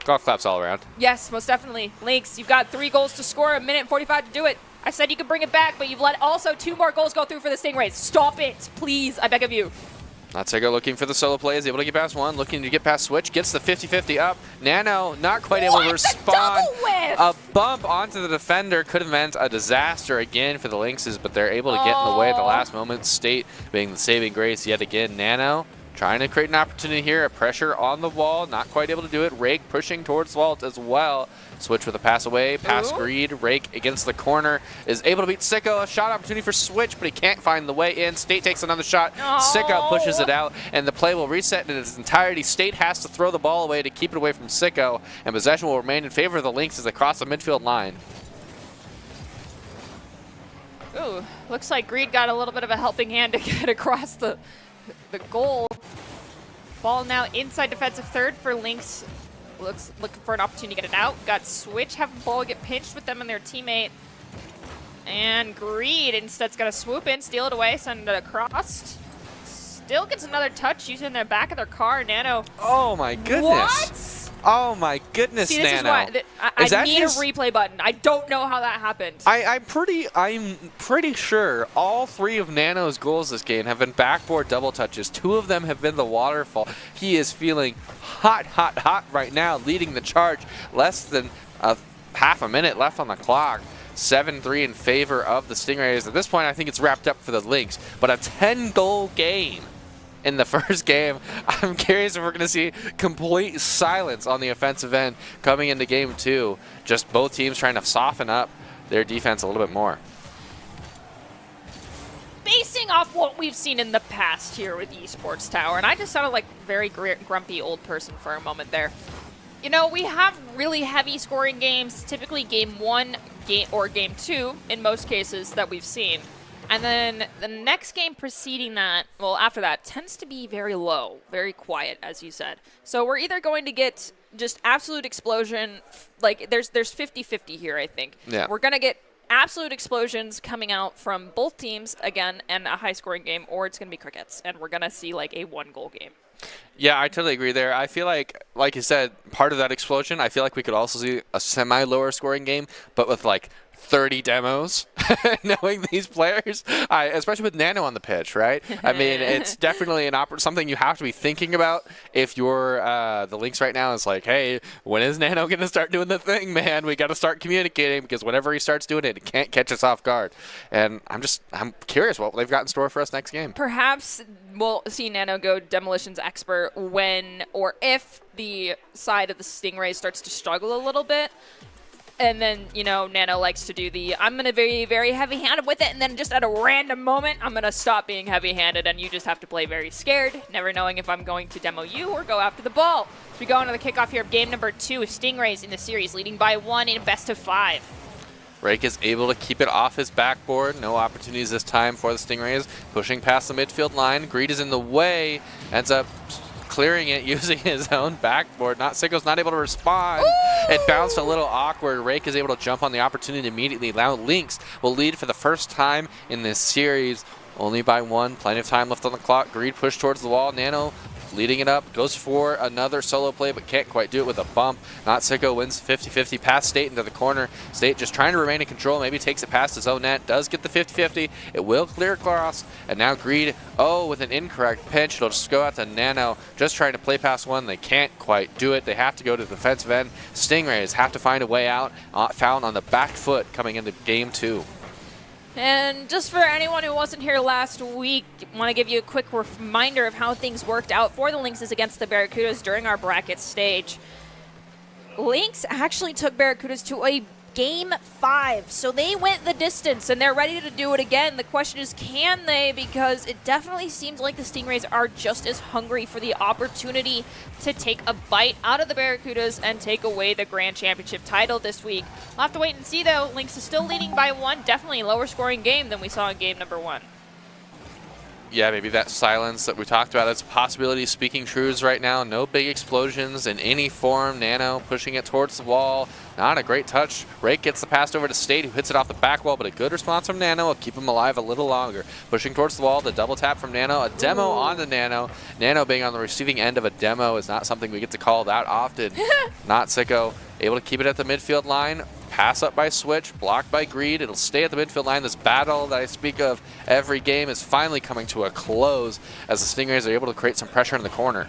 Golf claps all around. Yes, most definitely. Lynx, you've got 3 goals to score, 1 minute and 45 to do it. I said you could bring it back, but you've let also 2 more goals go through for the Stingrays. Stop it, please, I beg of you. Natsego looking for the solo play, is able to get past 1, looking to get past Switch, gets the 50-50 up. Nano not quite able to respond. A bump onto the defender could have meant a disaster again for the Lynxes, but they're able to get in the way at the last moment. State being the saving grace yet again. Nano trying to create an opportunity here, a pressure on the wall, not quite able to do it. Rake pushing towards Walt as well. Switch with a pass away, pass Greed. Rake against the corner is able to beat Sicko. A shot opportunity for Switch, but he can't find the way in. State takes another shot. Sicko pushes it out, and the play will reset in its entirety. State has to throw the ball away to keep it away from Sicko, and possession will remain in favor of the Lynx as they cross the midfield line. Ooh, looks like Greed got a little bit of a helping hand to get across the goal. Ball now inside defensive third for Lynx. Looking for an opportunity to get it out. Got Switch, have the ball get pinched with them and their teammate. And Greed instead's gonna swoop in, steal it away, send it across. Still gets another touch using the back of their car. Nano. Oh my goodness. What? Oh my goodness, See, this Nano. is why I need a replay button. I don't know how that happened. I'm pretty sure all 3 of Nano's goals this game have been backboard double touches. 2 of them have been the waterfall. He is feeling hot, hot, hot right now, leading the charge. Less than half a minute left on the clock. 7-3 in favor of the Stingrays. At this point, I think it's wrapped up for the Lynx. But a 10-goal game in the first game. I'm curious if we're going to see complete silence on the offensive end coming into game 2. Just both teams trying to soften up their defense a little bit more. Basing off what we've seen in the past here with Esports Tower, and I just sounded like a very grumpy old person for a moment there. You know, we have really heavy scoring games, typically game 1 or game 2 in most cases that we've seen. And then the next game preceding that, well, after that, tends to be very low, very quiet, as you said. So we're either going to get just absolute explosion, like there's 50-50 here, I think. Yeah. We're going to get absolute explosions coming out from both teams, again, and a high-scoring game, or it's going to be crickets, and we're going to see like a 1-goal game. Yeah, I totally agree there. I feel like you said, part of that explosion, I feel like we could also see a semi-lower scoring game, but with like 30 demos, knowing these players, especially with Nano on the pitch, right? I mean, it's definitely something you have to be thinking about if you're the Lynx right now. Is like, hey, when is Nano going to start doing the thing, man? We got to start communicating, because whenever he starts doing it, it can't catch us off guard. And I'm curious what they've got in store for us next game. Perhaps we'll see Nano go Demolitions Expert when or if the side of the Stingrays starts to struggle a little bit. And then, you know, Nano likes to do the, I'm going to be very heavy-handed with it, and then just at a random moment, I'm going to stop being heavy-handed, and you just have to play very scared, never knowing if I'm going to demo you or go after the ball. So we go into the kickoff here of game number 2, Stingrays in the series, leading by 1 in a best-of-5. Rake is able to keep it off his backboard. No opportunities this time for the Stingrays. Pushing past the midfield line. Greed is in the way. Ends up clearing it using his own backboard. Sicko's not able to respond. Ooh! It bounced a little awkward. Rake is able to jump on the opportunity immediately. Now Lynx will lead for the first time in this series. Only by 1. Plenty of time left on the clock. Greed pushed towards the wall. Nano leading it up, goes for another solo play, but can't quite do it with a bump. Sicko wins 50-50, past State into the corner. State just trying to remain in control, maybe takes it past his own net, does get the 50-50. It will clear across, and now Greed, with an incorrect pinch. It'll just go out to Nano, just trying to play past one. They can't quite do it. They have to go to the defensive end. Stingrays have to find a way out, found on the back foot coming into game 2. And just for anyone who wasn't here last week, I want to give you a quick reminder of how things worked out for the Lynxes against the Barracudas during our bracket stage. Lynx actually took Barracudas to a Game 5, so they went the distance, and they're ready to do it again. The question is, can they? Because it definitely seems like the Stingrays are just as hungry for the opportunity to take a bite out of the Barracudas and take away the Grand Championship title this week. We'll have to wait and see, though. Lynx is still leading by 1, definitely a lower scoring game than we saw in game number 1. Yeah, maybe that silence that we talked about is a possibility speaking truths right now. No big explosions in any form. Nano pushing it towards the wall. Not a great touch. Rake gets the pass over to State, who hits it off the back wall, but a good response from Nano will keep him alive a little longer. Pushing towards the wall, the double tap from Nano. A demo on the Nano. Nano being on the receiving end of a demo is not something we get to call that often. Sicko able to keep it at the midfield line. Pass up by Switch, blocked by Greed. It'll stay at the midfield line. This battle that I speak of every game is finally coming to a close as the Stingrays are able to create some pressure in the corner.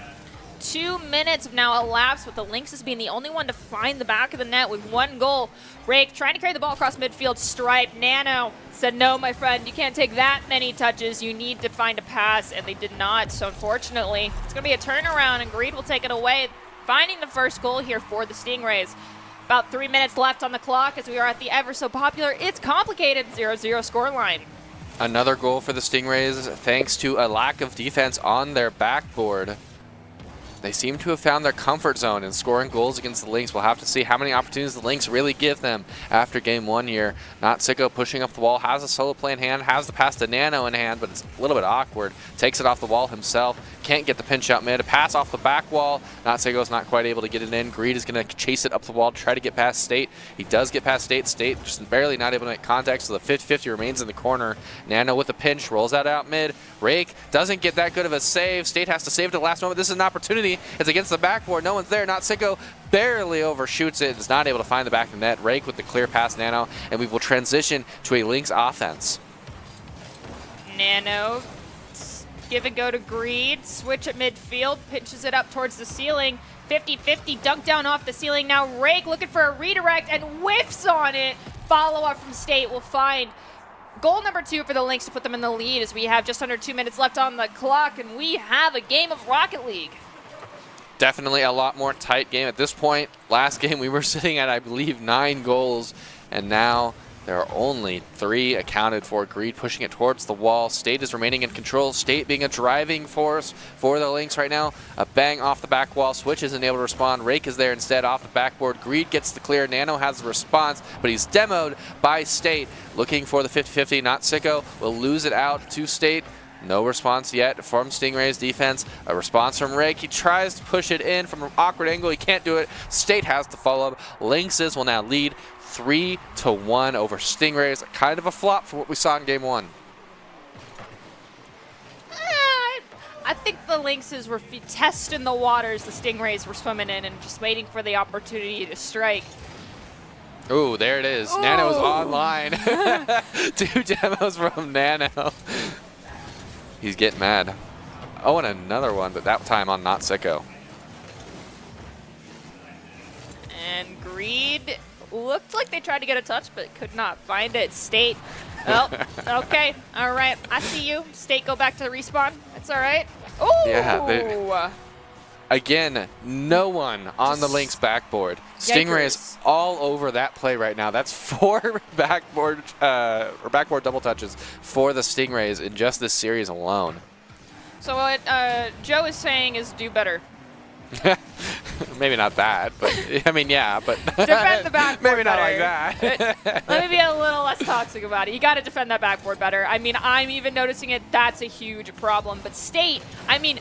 2 minutes have now elapsed, with the Lynxes being the only one to find the back of the net with 1 goal. Rake trying to carry the ball across midfield, stripe. Nano said, no, my friend, you can't take that many touches. You need to find a pass, and they did not. So unfortunately, it's going to be a turnaround, and Greed will take it away, finding the first goal here for the Stingrays. About 3 minutes left on the clock as we are at the ever so popular, it's complicated, 0-0 scoreline. Another goal for the Stingrays thanks to a lack of defense on their backboard. They seem to have found their comfort zone in scoring goals against the Lynx. We'll have to see how many opportunities the Lynx really give them after game 1 here. Sicko pushing up the wall, has a solo play in hand, has the pass to Nano in hand, but it's a little bit awkward. Takes it off the wall himself. Can't get the pinch out mid. A pass off the back wall. Sicko's not quite able to get it in. Greed is going to chase it up the wall, try to get past State. He does get past State. State just barely not able to make contact, so the 50-50 remains in the corner. Nano with a pinch, rolls that out mid. Rake doesn't get that good of a save. State has to save it at the last moment. This is an opportunity. It's against the backboard. No one's there. Sicko barely overshoots it. Is not able to find the back of the net. Rake with the clear pass, Nano, and we will transition to a Lynx offense. Nano, give and go to Greed. Switch at midfield, pitches it up towards the ceiling. 50-50, dunk down off the ceiling. Now Rake looking for a redirect and whiffs on it. Follow up from State will find goal number 2 for the Lynx to put them in the lead as we have just under 2 minutes left on the clock, and we have a game of Rocket League. Definitely a lot more tight game at this point. Last game we were sitting at, I believe, 9 goals, and now there are only 3 accounted for. Greed pushing it towards the wall. State is remaining in control. State being a driving force for the Lynx right now. A bang off the back wall. Switch isn't able to respond. Rake is there instead off the backboard. Greed gets the clear. Nano has the response, but he's demoed by State. Looking for the 50-50. Sicko will lose it out to State. No response yet from Stingray's defense. A response from Rake. He tries to push it in from an awkward angle. He can't do it. State has the follow-up. Lynxes will now lead 3-1 over Stingrays. Kind of a flop for what we saw in game 1. I think the Lynxes were testing the waters the Stingrays were swimming in and just waiting for the opportunity to strike. Ooh, there it is. Ooh. Nano's online. 2 demos from Nano. He's getting mad. Oh, and another one, but that time on Not Sicko. And Greed looked like they tried to get a touch, but could not find it. State. Oh, okay. All right. I see you. State, go back to respawn. It's all right. Oh. Yeah. Again, no one on the Lynx backboard. Stingray is all over that play right now. That's 4 backboard double touches for the Stingrays in just this series alone. So what Joe is saying is do better. Maybe not that, but I mean, yeah, but defend the backboard maybe not better. like that. Let me be a little less toxic about it. You got to defend that backboard better. I mean, I'm even noticing it. That's a huge problem. But State, I mean,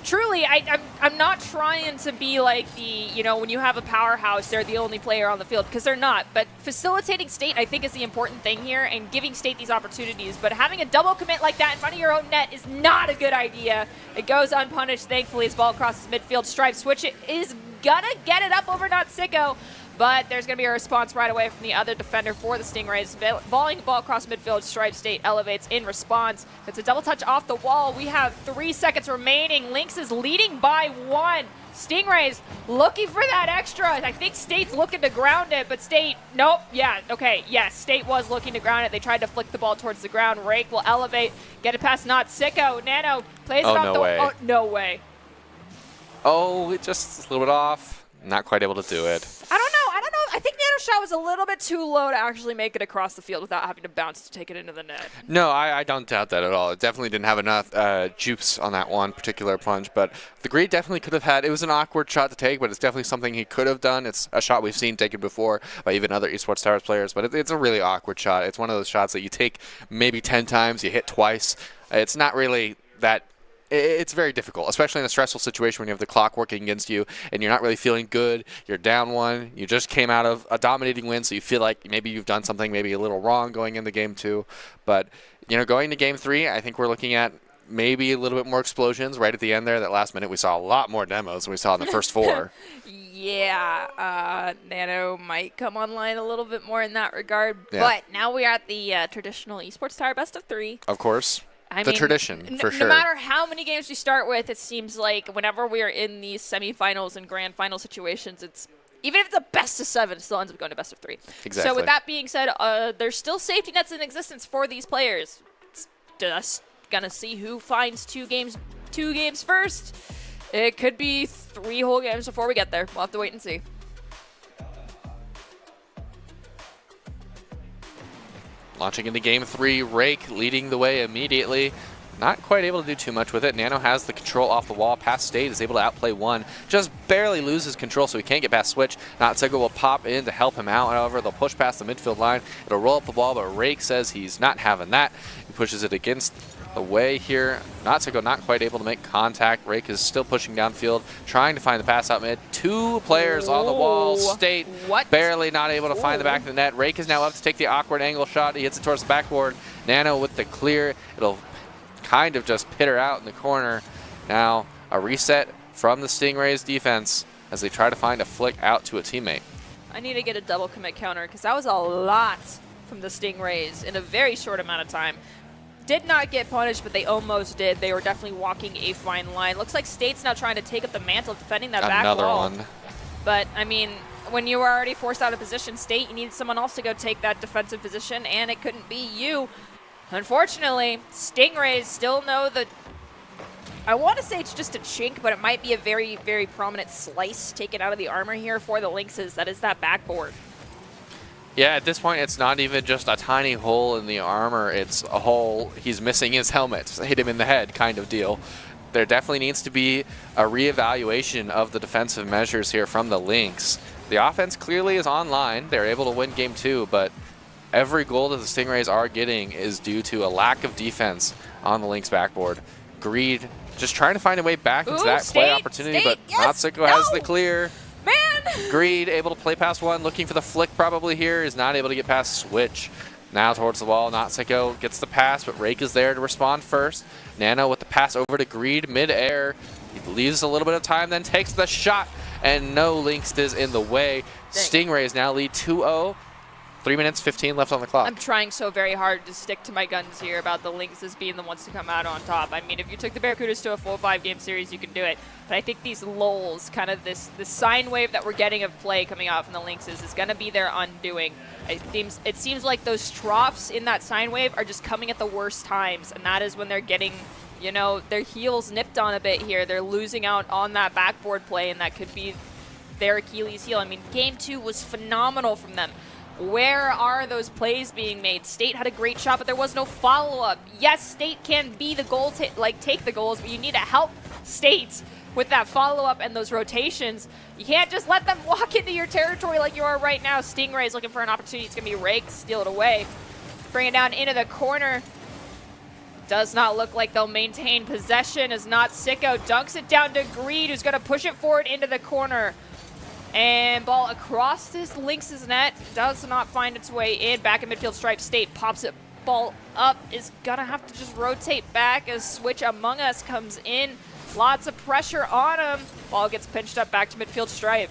truly, I'm not trying to be like the, you know, when you have a powerhouse, they're the only player on the field, because they're not. But facilitating State, I think, is the important thing here, and giving State these opportunities. But having a double commit like that in front of your own net is not a good idea. It goes unpunished, thankfully, as ball crosses midfield. Stripe Switch is gonna get it up over Not Sicko. But there's going to be a response right away from the other defender for the Stingrays. Volleying the ball across midfield, Stripe State elevates in response. It's a double touch off the wall. We have 3 seconds remaining. Lynx is leading by 1. Stingrays looking for that extra. I think State's looking to ground it, but State, nope. Yeah, okay, yes, State was looking to ground it. They tried to flick the ball towards the ground. Rake will elevate, get it past Not Sicko. Nano plays it off the wall. Oh, no way. Oh, it just a little bit off. Not quite able to do it. I don't know. I think Nano shot was a little bit too low to actually make it across the field without having to bounce to take it into the net. No, I don't doubt that at all. It definitely didn't have enough juice on that one particular plunge, but the Greed definitely could have had. It was an awkward shot to take, but it's definitely something he could have done. It's a shot we've seen taken before by even other Esports Stars players, but it's a really awkward shot. It's one of those shots that you take maybe 10 times, you hit twice. It's not really that. It's very difficult, especially in a stressful situation when you have the clock working against you and you're not really feeling good. You're down 1. You just came out of a dominating win, so you feel like maybe you've done something maybe a little wrong going into game 2. But, you know, going to game 3, I think we're looking at maybe a little bit more explosions right at the end there. That last minute, we saw a lot more demos than we saw in the first 4. Yeah, Nano might come online a little bit more in that regard. Yeah. But now we are at the traditional Esports Tower best of 3. Of course. I the mean, tradition, for sure. No matter how many games we start with, it seems like whenever we are in these semifinals and grand final situations, it's even if it's a best of 7, it still ends up going to best of 3. Exactly. So with that being said, there's still safety nets in existence for these players. It's just gonna see who finds 2 games first. It could be 3 whole games before we get there. We'll have to wait and see. Launching into game 3, Rake leading the way immediately. Not quite able to do too much with it. Nano has the control off the wall. Past State is able to outplay 1. Just barely loses control, so he can't get past Switch. Not Sicko will pop in to help him out. However, they'll push past the midfield line. It'll roll up the ball, but Rake says he's not having that. He pushes it against the way here. Not Sicko not quite able to make contact. Rake is still pushing downfield, trying to find the pass out mid. 2 players on the wall. State barely not able to find the back of the net. Rake is now up to take the awkward angle shot. He hits it towards the backboard. Nano with the clear. It'll kind of just pitter out in the corner. Now a reset from the Stingrays defense as they try to find a flick out to a teammate. I need to get a double commit counter because that was a lot from the Stingrays in a very short amount of time. Did not get punished, but they almost did. They were definitely walking a fine line. Looks like State's now trying to take up the mantle of defending that back wall. Another one. But, I mean, when you were already forced out of position, State, you needed someone else to go take that defensive position, and it couldn't be you. Unfortunately, Stingrays still know that, I want to say it's just a chink, but it might be a very, very prominent slice taken out of the armor here for the Lynxes. That is that backboard. Yeah, at this point, it's not even just a tiny hole in the armor. It's a hole. He's missing his helmet. Hit him in the head kind of deal. There definitely needs to be a reevaluation of the defensive measures here from the Lynx. The offense clearly is online. They're able to win game 2, but every goal that the Stingrays are getting is due to a lack of defense on the Lynx backboard. Greed just trying to find a way back into that play opportunity, but Not Sicko has the clear. Man! Greed able to play past 1, looking for the flick probably here, is not able to get past Switch. Now towards the wall, Not Sicko gets the pass, but Rake is there to respond first. Nano with the pass over to Greed mid-air. He leaves a little bit of time, then takes the shot and no Lynx is in the way. Stingrays now lead 2-0. 3 minutes, 15 left on the clock. I'm trying so very hard to stick to my guns here about the Lynxes being the ones to come out on top. I mean, if you took the Barracudas to a full 5-game series, you can do it. But I think these lulls, kind of this sine wave that we're getting of play coming out from the Lynxes is going to be their undoing. It seems like those troughs in that sine wave are just coming at the worst times, and that is when they're getting, you know, their heels nipped on a bit here. They're losing out on that backboard play, and that could be their Achilles heel. I mean, Game 2 was phenomenal from them. Where are those plays being made? State had a great shot, but there was no follow-up. Yes, State can be the goal, take the goals, but you need to help State with that follow-up and those rotations. You can't just let them walk into your territory like you are right now. Stingray's looking for an opportunity. It's going to be raked, steal it away. Bring it down into the corner. Does not look like they'll maintain possession as Not Sicko dunks it down to Greed, who's going to push it forward into the corner. And ball across this Lynx's net, does not find its way in. Back in midfield stripe, State pops it, ball up, is gonna have to just rotate back as Switch Among Us comes in. Lots of pressure on him. Ball gets pinched up back to midfield stripe.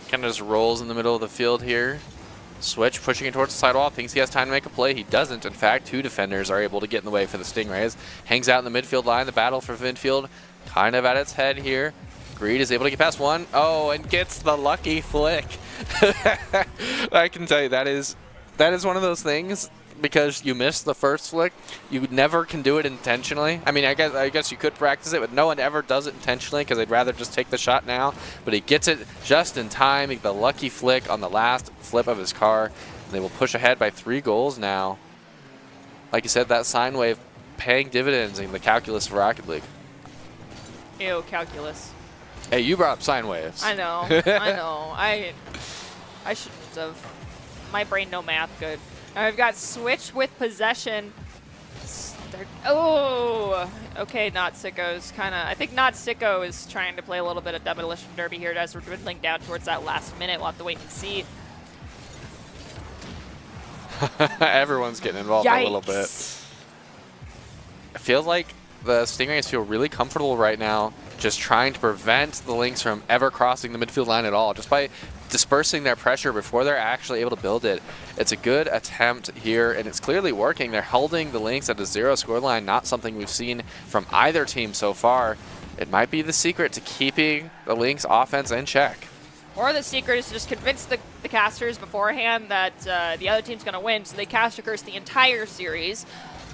Kind of just rolls in the middle of the field here. Switch pushing it towards the sidewall, thinks he has time to make a play. He doesn't. In fact, 2 defenders are able to get in the way for the Stingrays. Hangs out in the midfield line. The battle for midfield kind of at its head here. Greed is able to get past one. Oh, and gets the lucky flick. I can tell you that is one of those things, because you miss the first flick, you never can do it intentionally. I mean, I guess you could practice it, but no one ever does it intentionally because they'd rather just take the shot now. But he gets it just in time, the lucky flick on the last flip of his car. And they will push ahead by 3 goals now. Like you said, that sine wave paying dividends in the calculus of Rocket League. Ew, calculus. Hey, you brought up sine waves. I know, I know. I shouldn't have. My brain no math good. Now we've got Switch with possession. Oh, okay, Not Sicko's kind of, I think Not Sicko is trying to play a little bit of Demolition Derby here as we're dwindling down towards that last minute. We'll have to wait and see. Everyone's getting involved a little bit. I feel like the Stingrays feel really comfortable right now just trying to prevent the Lynx from ever crossing the midfield line at all, just by dispersing their pressure before they're actually able to build it. It's a good attempt here, and it's clearly working. They're holding the Lynx at a 0 scoreline, not something we've seen from either team so far. It might be the secret to keeping the Lynx offense in check. Or the secret is to just convince the casters beforehand that the other team's going to win, so they caster curse the entire series.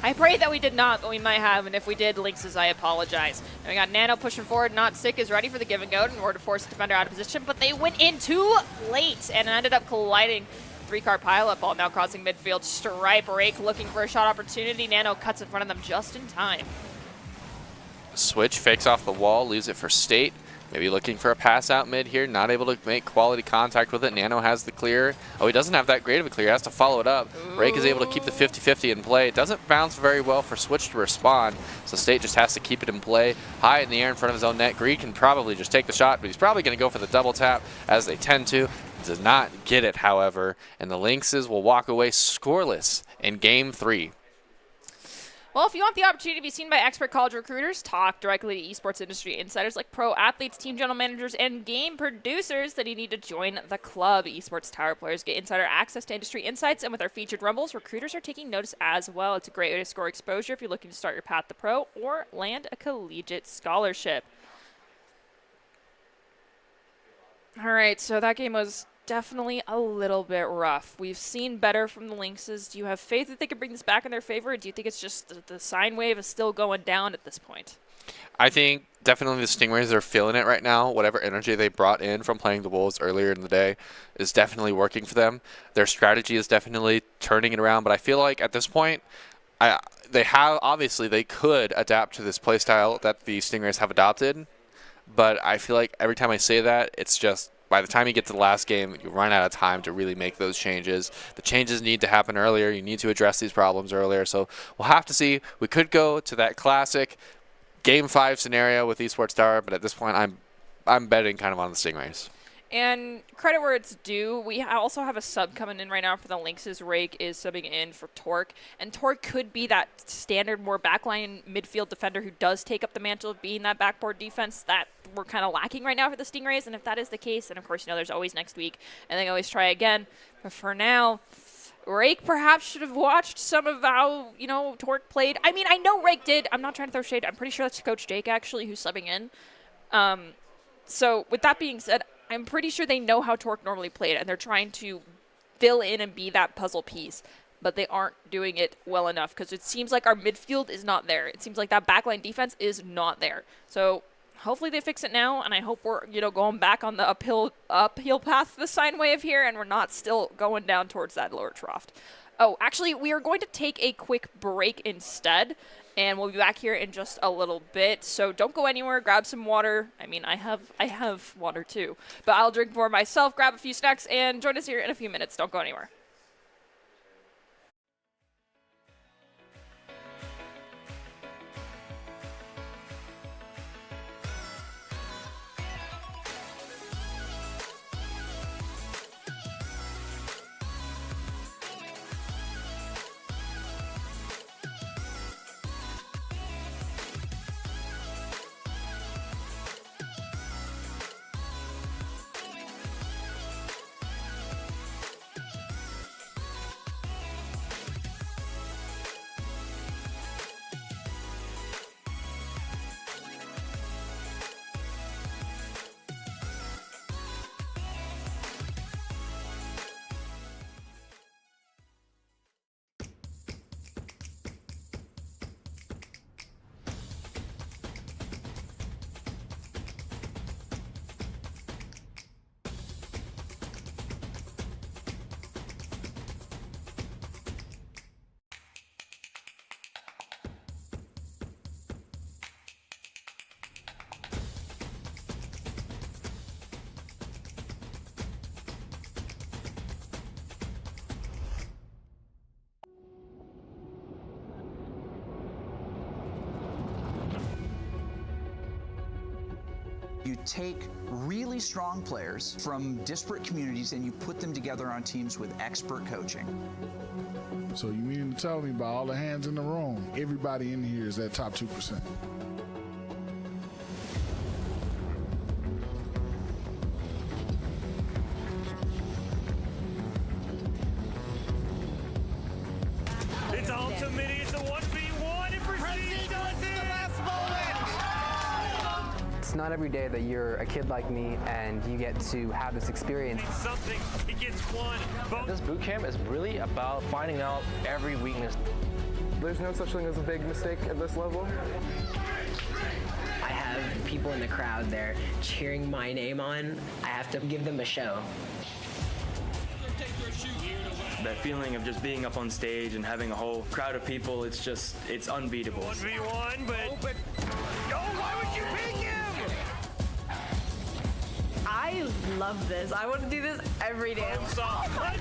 I pray that we did not, but we might have, and if we did, Lynxes, I apologize. And we got Nano pushing forward. Not Sick is ready for the give and go in order to force the defender out of position, but they went in too late and ended up colliding. 3-car pileup ball now crossing midfield. Stripe Rake looking for a shot opportunity. Nano cuts in front of them just in time. Switch fakes off the wall, leaves it for State. Maybe looking for a pass out mid here, not able to make quality contact with it. Nano has the clear. Oh, he doesn't have that great of a clear, has to follow it up. Ooh. Rake is able to keep the 50-50 in play. It doesn't bounce very well for Switch to respond, so State just has to keep it in play. High in the air in front of his own net. Greed can probably just take the shot, but he's probably going to go for the double tap, as they tend to. Does not get it, however, and the Lynxes will walk away scoreless in Game 3. Well, if you want the opportunity to be seen by expert college recruiters, talk directly to esports industry insiders like pro athletes, team general managers, and game producers, then you need to join the club. Esports Tower players get insider access to industry insights, and with our featured rumbles, recruiters are taking notice as well. It's a great way to score exposure if you're looking to start your path to pro or land a collegiate scholarship. All right, so that game was definitely a little bit rough. We've seen better from the Lynxes. Do you have faith that they can bring this back in their favor, or do you think it's just the sine wave is still going down at this point? I think definitely the Stingrays are feeling it right now. Whatever energy they brought in from playing the Wolves earlier in the day is definitely working for them. Their strategy is definitely turning it around, but I feel like at this point, obviously they could adapt to this playstyle that the Stingrays have adopted, but I feel like every time I say that, it's just by the time you get to the last game, you run out of time to really make those changes. The changes need to happen earlier. You need to address these problems earlier. So we'll have to see. We could go to that classic Game 5 scenario with Esports Tower, but at this point, I'm betting kind of on the Stingrays. And credit where it's due, we also have a sub coming in right now for the Lynxes. Rake is subbing in for Torque, and Torque could be that standard, more backline midfield defender who does take up the mantle of being that backboard defense. That we're kind of lacking right now for the Stingrays. And if that is the case, then of course, there's always next week, and they always try again. But for now, Rake perhaps should have watched some of how, Torque played. I mean, I know Rake did. I'm not trying to throw shade. I'm pretty sure that's Coach Jake, actually, who's subbing in. So with that being said, I'm pretty sure they know how Torque normally played, and they're trying to fill in and be that puzzle piece. But they aren't doing it well enough because it seems like our midfield is not there. It seems like that backline defense is not there. So hopefully they fix it now, and I hope we're, going back on the uphill path the sine wave here, and we're not still going down towards that lower trough. Oh, actually, we are going to take a quick break instead, and we'll be back here in just a little bit. So don't go anywhere. Grab some water. I mean, I have water too, but I'll drink more myself. Grab a few snacks and join us here in a few minutes. Don't go anywhere. You take really strong players from disparate communities and you put them together on teams with expert coaching. So you mean to tell me by all the hands in the room, everybody in here is that top 2%? It's ultimate. It's a 1v1. And Prestige does it. It's not every day that you're a kid like me and you get to have this experience. Something. He gets one. This boot camp is really about finding out every weakness. There's no such thing as a big mistake at this level. I have people in the crowd there cheering my name on. I have to give them a show. That feeling of just being up on stage and having a whole crowd of people, it's unbeatable. 1v1, but... Oh, why would you pick him? I love this. I want to do this every day. Another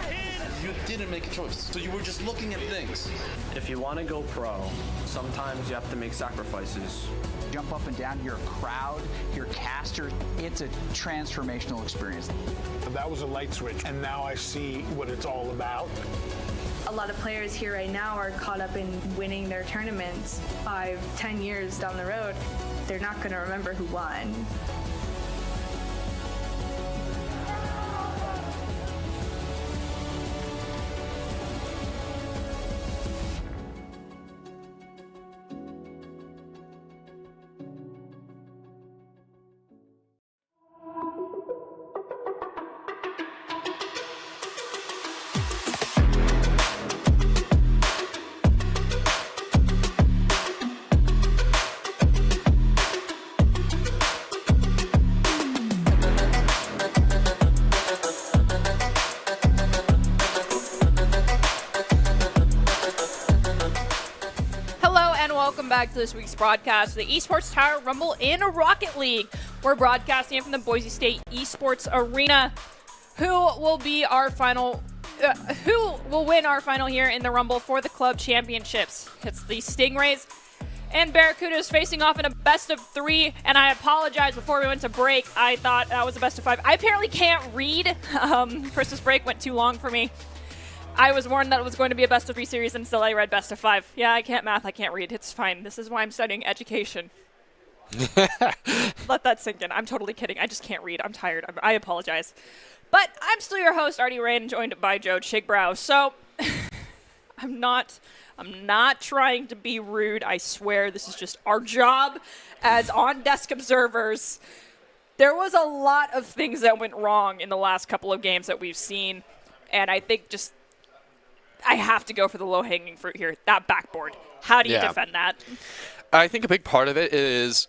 pin! You didn't make a choice. So you were just looking at things. If you want to go pro, sometimes you have to make sacrifices. Jump up and down, you're a crowd, you're a caster. It's a transformational experience. That was a light switch, and now I see what it's all about. A lot of players here right now are caught up in winning their tournaments 5-10 years down the road. They're not going to remember who won. Back to this week's broadcast, the Esports Tower Rumble in Rocket League. We're broadcasting from the Boise State Esports Arena. Who will be our final? Who will win our final here in the Rumble for the club championships? It's the Stingrays and Barracudas facing off in a best of 3. And I apologize, before we went to break, I thought that was a best of 5. I apparently can't read. Christmas break went too long for me. I was warned that it was going to be a best of 3 series, and still I read best of 5. Yeah, I can't math, I can't read. It's fine. This is why I'm studying education. Let that sink in. I'm totally kidding. I just can't read. I'm tired. I apologize. But I'm still your host, Artie Rain, joined by Joe Chigbrow. So I'm not trying to be rude. I swear this is just our job as on-desk observers. There was a lot of things that went wrong in the last couple of games that we've seen. And I think I have to go for the low-hanging fruit here. That backboard. How do you defend that? I think a big part of it is,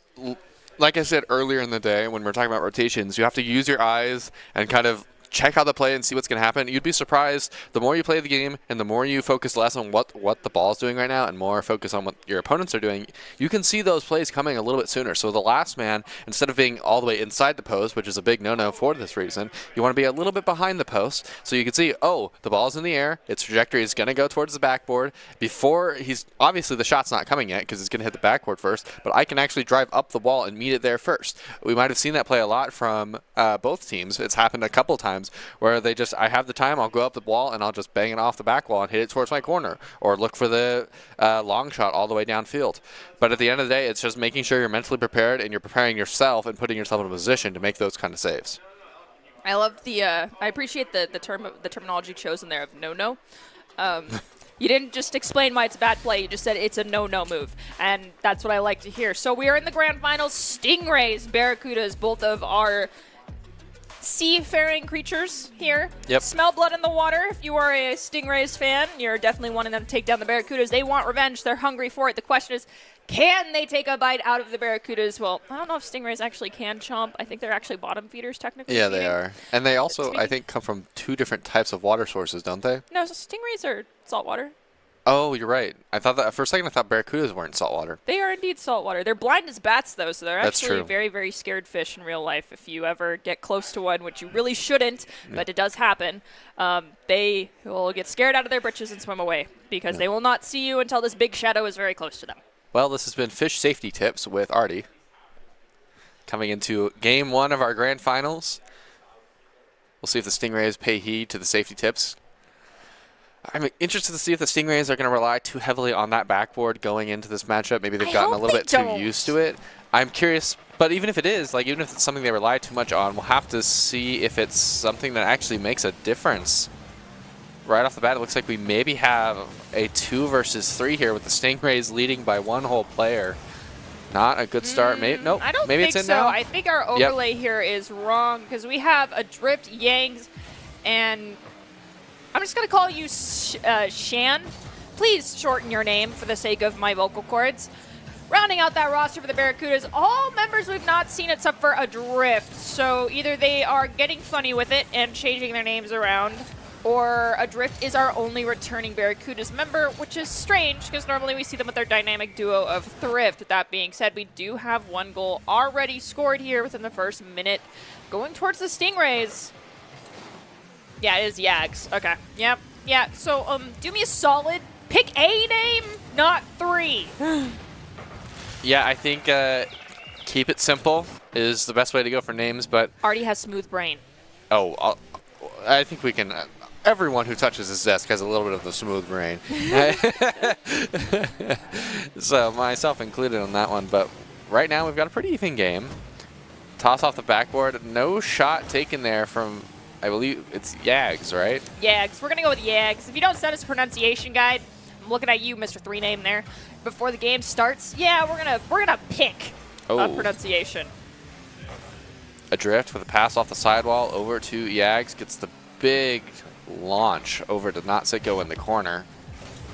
like I said earlier in the day when we were talking about rotations, you have to use your eyes and kind of check out the play and see what's going to happen. You'd be surprised, the more you play the game and the more you focus less on what the ball's doing right now and more focus on what your opponents are doing, you can see those plays coming a little bit sooner. So the last man, instead of being all the way inside the post, which is a big no-no for this reason, you want to be a little bit behind the post so you can see, oh, the ball's in the air, its trajectory is going to go towards the backboard. Before obviously the shot's not coming yet because it's going to hit the backboard first, but I can actually drive up the wall and meet it there first. We might have seen that play a lot from both teams. It's happened a couple times where I have the time, I'll go up the wall and I'll just bang it off the back wall and hit it towards my corner, or look for the long shot all the way downfield. But at the end of the day, it's just making sure you're mentally prepared and you're preparing yourself and putting yourself in a position to make those kind of saves. I love I appreciate the terminology chosen there of no-no. You didn't just explain why it's a bad play. You just said it's a no-no move, and that's what I like to hear. So we are in the grand finals. Stingrays, Barracudas, both of our seafaring creatures here. Yep. Smell blood in the water. If you are a Stingrays fan, you're definitely wanting them to take down the Barracudas. They want revenge. They're hungry for it. The question is, can they take a bite out of the Barracudas? Well, I don't know if Stingrays actually can chomp. I think they're actually bottom feeders, technically. Yeah, speaking. they are. And they also, I think, come from 2 different types of water sources, don't they? No, so Stingrays are saltwater. Oh, you're right. I thought that for a second. I thought Barracudas weren't saltwatter. They are indeed saltwater. They're blind as bats, though, so they're That's actually true. very, very scared fish in real life. If you ever get close to one, which you really shouldn't, but it does happen, they will get scared out of their britches and swim away because they will not see you until this big shadow is very close to them. Well, this has been Fish Safety Tips with Artie. Coming into Game 1 of our grand finals. We'll see if the Stingrays pay heed to the safety tips. I'm interested to see if the Stingrays are going to rely too heavily on that backboard going into this matchup. Maybe they've gotten a little bit too used to it. I'm curious, but even if it is, like even if it's something they rely too much on, we'll have to see if it's something that actually makes a difference. Right off the bat, it looks like we maybe have a 2 versus 3 here with the Stingrays leading by 1 whole player. Not a good start. Nope. I don't maybe think it's in so. now. I think our overlay here is wrong because we have Adrift, Yangs, and I'm just going to call you Shan. Please shorten your name for the sake of my vocal cords. Rounding out that roster for the Barracudas, all members we've not seen except for Adrift. So either they are getting funny with it and changing their names around, or Adrift is our only returning Barracudas member, which is strange because normally we see them with their dynamic duo of Thrift. With that being said, we do have 1 goal already scored here within the first minute. Going towards the Stingrays. Yeah, it is Yags. Okay. Yep. Yeah. So, do me a solid. Pick a name, not 3. Yeah, I think keep it simple is the best way to go for names, but... Artie has smooth brain. Oh, I think we can... everyone who touches his desk has a little bit of the smooth brain. So, myself included on that one, but right now we've got a pretty even game. Toss off the backboard. No shot taken there from... I believe it's Yags, right? Yags. We're going to go with Yags. If you don't send us a pronunciation guide, I'm looking at you, Mr. 3-Name there. Before the game starts, yeah, we're gonna pick a pronunciation. Adrift with a pass off the sidewall over to Yags. Gets the big launch over to Notsiko in the corner.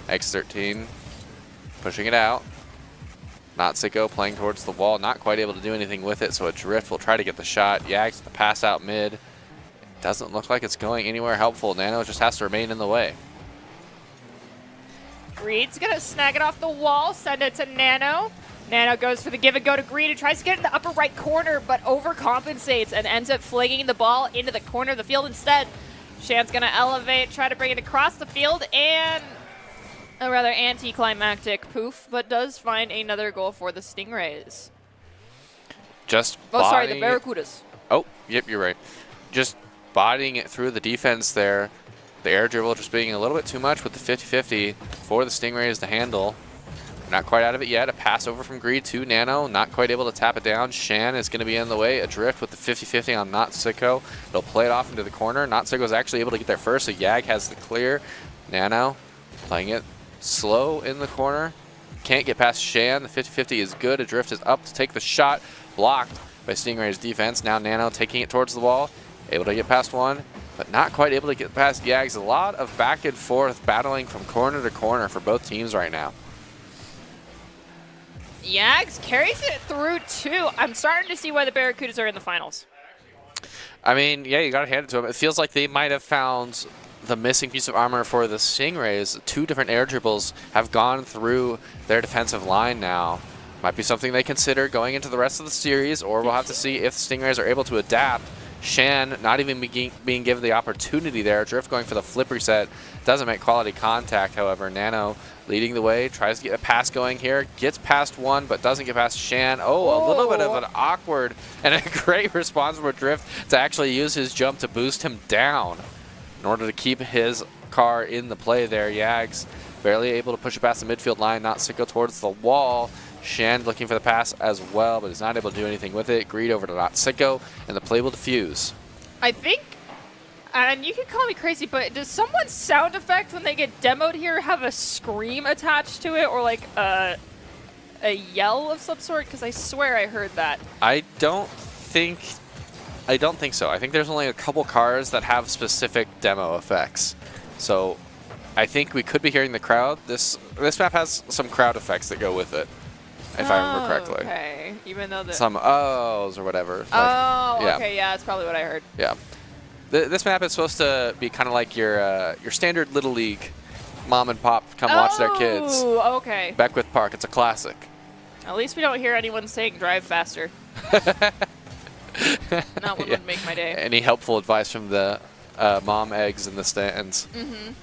X13 pushing it out. Notsiko playing towards the wall. Not quite able to do anything with it, so Adrift will try to get the shot. Yags with the pass out mid. Doesn't look like it's going anywhere helpful. Nano just has to remain in the way. Greed's going to snag it off the wall, send it to Nano. Nano goes for the give and go to Greed, who tries to get in the upper right corner, but overcompensates and ends up flinging the ball into the corner of the field instead. Shan's going to elevate, try to bring it across the field, and a rather anticlimactic poof, but does find another goal for the Stingrays. Just the Barracudas. Oh, yep, you're right. Just bodying it through the defense there. The air dribble just being a little bit too much with the 50-50 for the Stingrays to handle. Not quite out of it yet. A pass over from Greed to Nano. Not quite able to tap it down. Shan is going to be in the way. Adrift with the 50-50 on Not Sicko. It'll play it off into the corner. Not Sicko is actually able to get there first, so Yag has the clear. Nano playing it slow in the corner. Can't get past Shan. The 50-50 is good. Adrift is up to take the shot. Blocked by Stingray's defense. Now Nano taking it towards the wall. Able to get past one, but not quite able to get past Yags. A lot of back and forth battling from corner to corner for both teams right now. Yags carries it through too. I'm starting to see why the Barracudas are in the finals. I mean, yeah, you got to hand it to them. It feels like they might have found the missing piece of armor for the Stingrays. 2 different air dribbles have gone through their defensive line now. Might be something they consider going into the rest of the series, or we'll have to see if the Stingrays are able to adapt. Shan not even being given the opportunity there. Drift going for the flip reset. Doesn't make quality contact, however. Nano leading the way. Tries to get a pass going here. Gets past one, but doesn't get past Shan. Oh, a little bit of an awkward and a great response from Drift to actually use his jump to boost him down in order to keep his car in the play there. Yags barely able to push it past the midfield line. Not Sicko towards the wall. Shan looking for the pass as well, but is not able to do anything with it. Greed over to Not Sicko, and the play will diffuse. I think, and you can call me crazy, but does someone's sound effect when they get demoed here have a scream attached to it, or like a yell of some sort? Because I swear I heard that. I don't think so. I think there's only a couple cars that have specific demo effects. So I think we could be hearing the crowd. This map has some crowd effects that go with it, if I remember correctly. Okay, even though some ohs or whatever. Okay, yeah, that's probably what I heard. Yeah. This map is supposed to be kind of like your standard Little League mom and pop come watch their kids. Oh, okay. Beckwith Park, it's a classic. At least we don't hear anyone saying drive faster. Not one would make my day. Any helpful advice from the mom eggs in the stands? Mm-hmm.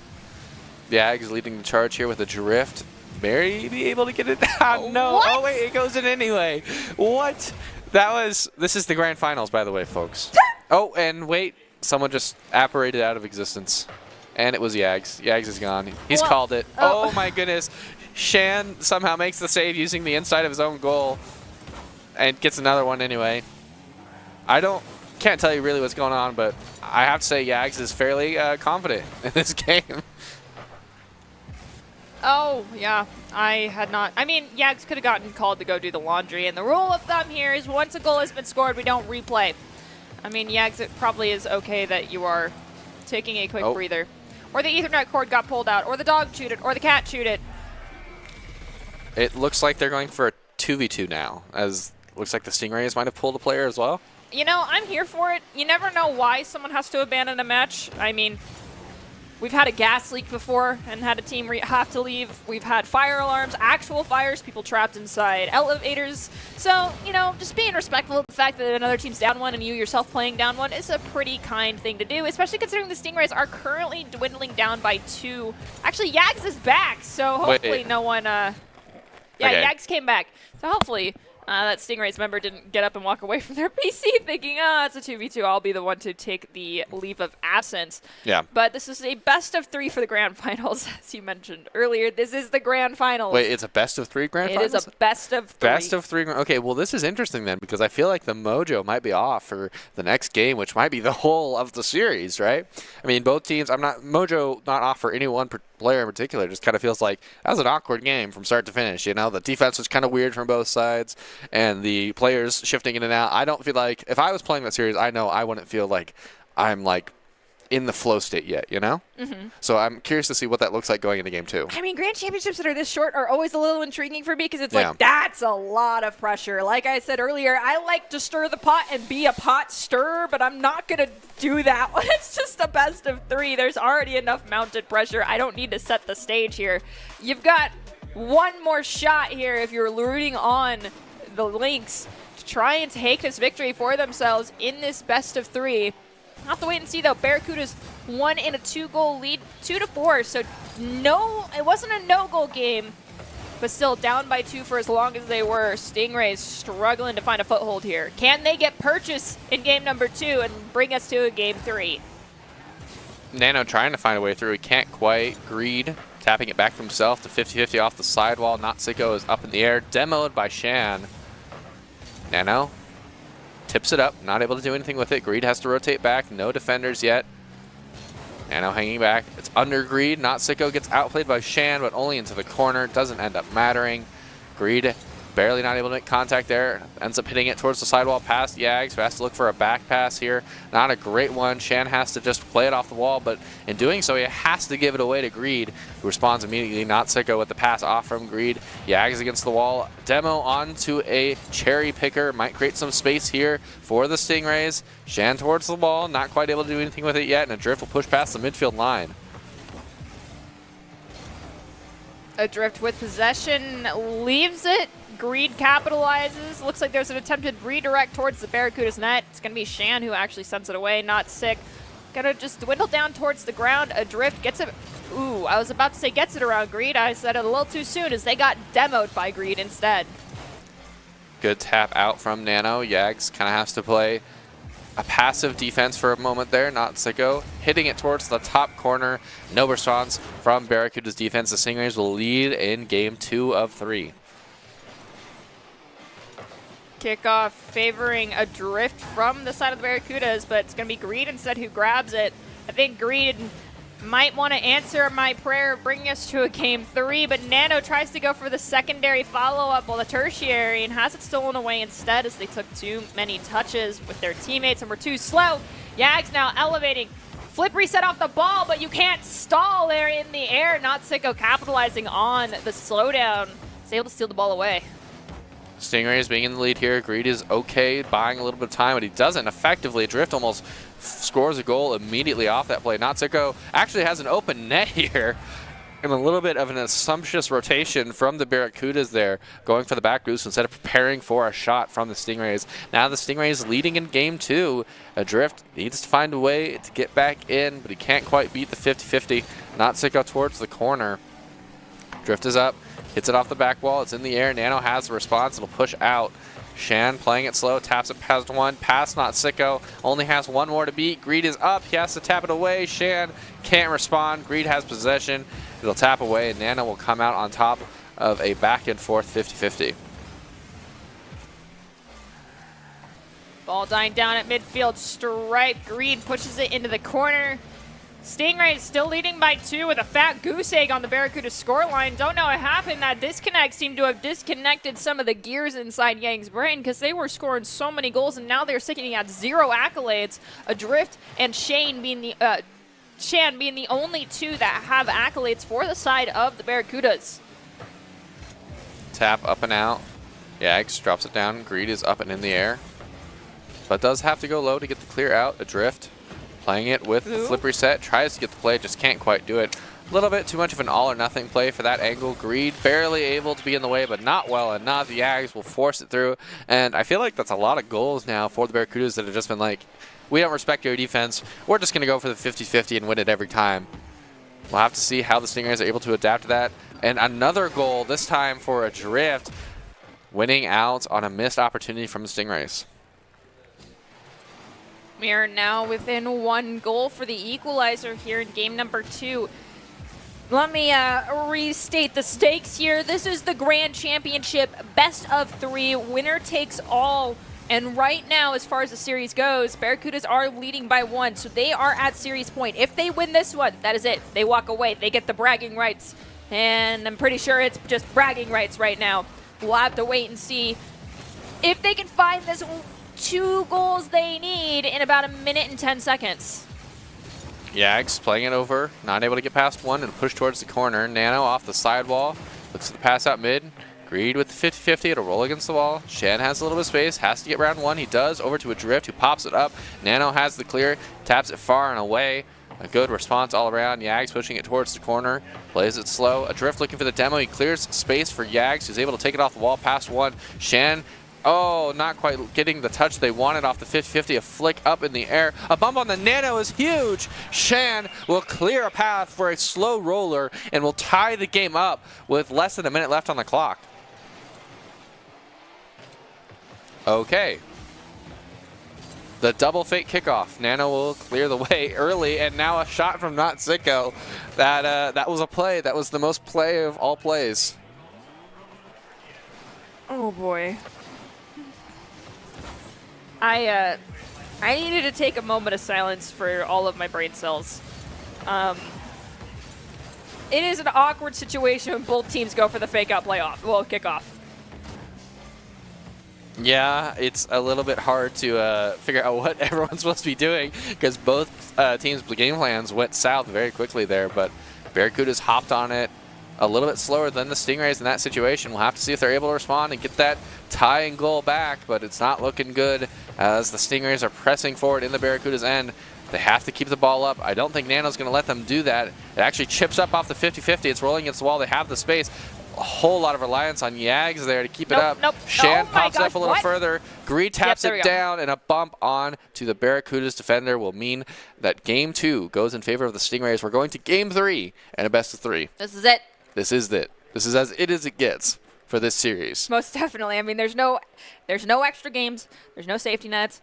The Ags leading the charge here with a drift. Maybe able to get it down. No. What? Oh, wait, it goes in anyway. What? This is the grand finals, by the way, folks. Oh, and wait. Someone just apparated out of existence. And it was Yags. Yags is gone. He's called it. Oh, my goodness. Shan somehow makes the save using the inside of his own goal. And gets another one anyway. Can't tell you really what's going on, but I have to say Yags is fairly confident in this game. Oh, yeah. I mean, Yags could have gotten called to go do the laundry, and the rule of thumb here is once a goal has been scored, we don't replay. I mean, Yags, it probably is okay that you are taking a quick breather. Or the Ethernet cord got pulled out, or the dog chewed it, or the cat chewed it. It looks like they're going for a 2v2 now, as looks like the Stingrays might have pulled a player as well. You know, I'm here for it. You never know why someone has to abandon a match. I mean, we've had a gas leak before and had a team have to leave. We've had fire alarms, actual fires, people trapped inside elevators. So, you know, just being respectful of the fact that another team's down one and you yourself playing down one is a pretty kind thing to do, especially considering the Stingrays are currently dwindling down by 2. Actually, Yags is back, so hopefully no one... Yeah, okay. Yags came back. So hopefully... that Stingrays member didn't get up and walk away from their PC thinking, it's a 2v2, I'll be the one to take the leave of absence. Yeah. But this is a best of 3 for the grand finals, as you mentioned earlier. This is the grand finals. Wait, it's a best of 3 grand finals? It is a best of 3. Best of 3. Okay, well, this is interesting then, because I feel like the mojo might be off for the next game, which might be the whole of the series, right? I mean, both teams, mojo not off for any one player in particular. Just kind of feels like that was an awkward game from start to finish. You know, the defense was kind of weird from both sides, and the players shifting in and out. I don't feel like, if I was playing that series, I know I wouldn't feel like I'm like in the flow state yet, you know? Mm-hmm. So I'm curious to see what that looks like going into game 2. I mean, grand championships that are this short are always a little intriguing for me because it's like, that's a lot of pressure. Like I said earlier, I like to stir the pot and be a pot stirrer, but I'm not going to do that when it's just a best of 3. There's already enough mounted pressure. I don't need to set the stage here. You've got one more shot here if you're rooting on the Lynx to try and take this victory for themselves in this best of 3. I'll have to wait and see, though. Barracudas won in a 2-goal lead, 2-4. So no, it wasn't a no-goal game, but still down by 2 for as long as they were. Stingrays struggling to find a foothold here. Can they get purchase in game number 2 and bring us to a game 3? Nano trying to find a way through. He can't quite. Greed tapping it back to himself to 50-50 off the sidewall. Notsicko is up in the air, demoed by Shan. Nano tips it up, not able to do anything with it. Greed has to rotate back, no defenders yet. Nano hanging back, it's under Greed. Notsicko gets outplayed by Shan, but only into the corner, doesn't end up mattering. Greed barely not able to make contact there. Ends up hitting it towards the sidewall past Yags, who has to look for a back pass here. Not a great one. Shan has to just play it off the wall, but in doing so, he has to give it away to Greed, who responds immediately. Notsicko with the pass off from Greed. Yags against the wall. Demo onto a cherry picker. Might create some space here for the Stingrays. Shan towards the ball, not quite able to do anything with it yet, and Adrift will push past the midfield line. Adrift with possession, leaves it. Greed capitalizes. Looks like there's an attempted redirect towards the Barracuda's net. It's going to be Shan who actually sends it away. Not sick. Gonna just dwindle down towards the ground. Adrift gets it. Ooh, I was about to say gets it around Greed. I said it a little too soon as they got demoed by Greed instead. Good tap out from Nano. Yags kind of has to play a passive defense for a moment there. Notsicko hitting it towards the top corner. No response from Barracuda's defense. The Stingrays will lead in game 2 of 3. Kickoff favoring Adrift from the side of the Barracudas, but it's going to be Greed instead who grabs it. I think Greed might want to answer my prayer, bringing us to a game 3, but Nano tries to go for the secondary follow-up while the tertiary and has it stolen away instead as they took too many touches with their teammates and were too slow. Yags now elevating. Flip reset off the ball, but you can't stall there in the air. Notsicko capitalizing on the slowdown. Is able to steal the ball away. Stingrays being in the lead here. Greed is okay, buying a little bit of time, but he doesn't effectively. Adrift almost scores a goal immediately off that play. Notsicko actually has an open net here. And a little bit of an assumptuous rotation from the Barracudas there, going for the back boost instead of preparing for a shot from the Stingrays. Now the Stingrays leading in game 2. Adrift needs to find a way to get back in, but he can't quite beat the 50-50. Notsicko towards the corner. Drift is up. Hits it off the back wall. It's in the air. Nano has the response. It'll push out. Shan playing it slow. Taps it past one. Pass Notsicko. Only has one more to beat. Greed is up. He has to tap it away. Shan can't respond. Greed has possession. It'll tap away, and Nano will come out on top of a back and forth 50-50. Ball dying down at midfield stripe. Greed pushes it into the corner. Stingray is still leading by 2 with a fat goose egg on the Barracuda scoreline. Don't know what happened. That disconnect seemed to have disconnected some of the gears inside Yang's brain because they were scoring so many goals and now they're sticking at 0 accolades. Adrift and Shan being the only 2 that have accolades for the side of the Barracudas. Tap up and out. Yags drops it down. Greed is up and in the air, but does have to go low to get the clear out. Adrift playing it with the flip reset, tries to get the play, just can't quite do it. A little bit too much of an all or nothing play for that angle. Greed barely able to be in the way, but not well enough. The Yags will force it through, and I feel like that's a lot of goals now for the Barracudas that have just been like, we don't respect your defense. We're just going to go for the 50-50 and win it every time. We'll have to see how the Stingrays are able to adapt to that. And another goal, this time for Adrift, winning out on a missed opportunity from the Stingrays. We are now within 1 goal for the equalizer here in game number 2. Let me restate the stakes here. This is the Grand Championship, best of 3, winner takes all. And right now, as far as the series goes, Barracudas are leading by 1, so they are at series point. If they win this one, that is it. They walk away. They get the bragging rights. And I'm pretty sure it's just bragging rights right now. We'll have to wait and see if they can find this 2 goals they need in about 1 minute and 10 seconds. Yags playing it over, not able to get past one and push towards the corner. Nano off the sidewall, looks at the pass out mid. Greed with the 50-50, it'll roll against the wall. Shan has a little bit of space, has to get round 1. He does, over to Adrift, who pops it up. Nano has the clear, taps it far and away. A good response all around. Yags pushing it towards the corner, plays it slow. Adrift looking for the demo, he clears space for Yags, who's able to take it off the wall past 1. Shan, oh, not quite getting the touch they wanted off the 50-50. A flick up in the air. A bump on the Nano is huge. Shan will clear a path for a slow roller and will tie the game up with less than 1 minute left on the clock. Okay. the double fake kickoff. Nano will clear the way early, and now a shot from Not Sicko. That was a play. That was the most play of all plays. Oh boy. I needed to take a moment of silence for all of my brain cells. It is an awkward situation when both teams go for the fake out kickoff. Yeah, it's a little bit hard to figure out what everyone's supposed to be doing because both teams' game plans went south very quickly there, but Barracudas hopped on it a little bit slower than the Stingrays in that situation. We'll have to see if they're able to respond and get that tie and goal back, but it's not looking good as the Stingrays are pressing forward in the Barracudas' end. They have to keep the ball up. I don't think Nano's going to let them do that. It actually chips up off the 50-50. It's rolling against the wall. They have the space. A whole lot of reliance on Yags there to keep it up. Shan pops up a little further. Greed taps it down, and a bump on to the Barracudas defender will mean that Game 2 goes in favor of the Stingrays. We're going to Game 3 and a best of 3. This is it. This is it. This is as it as it gets for this series. Most definitely. I mean, there's no extra games. There's no safety nets.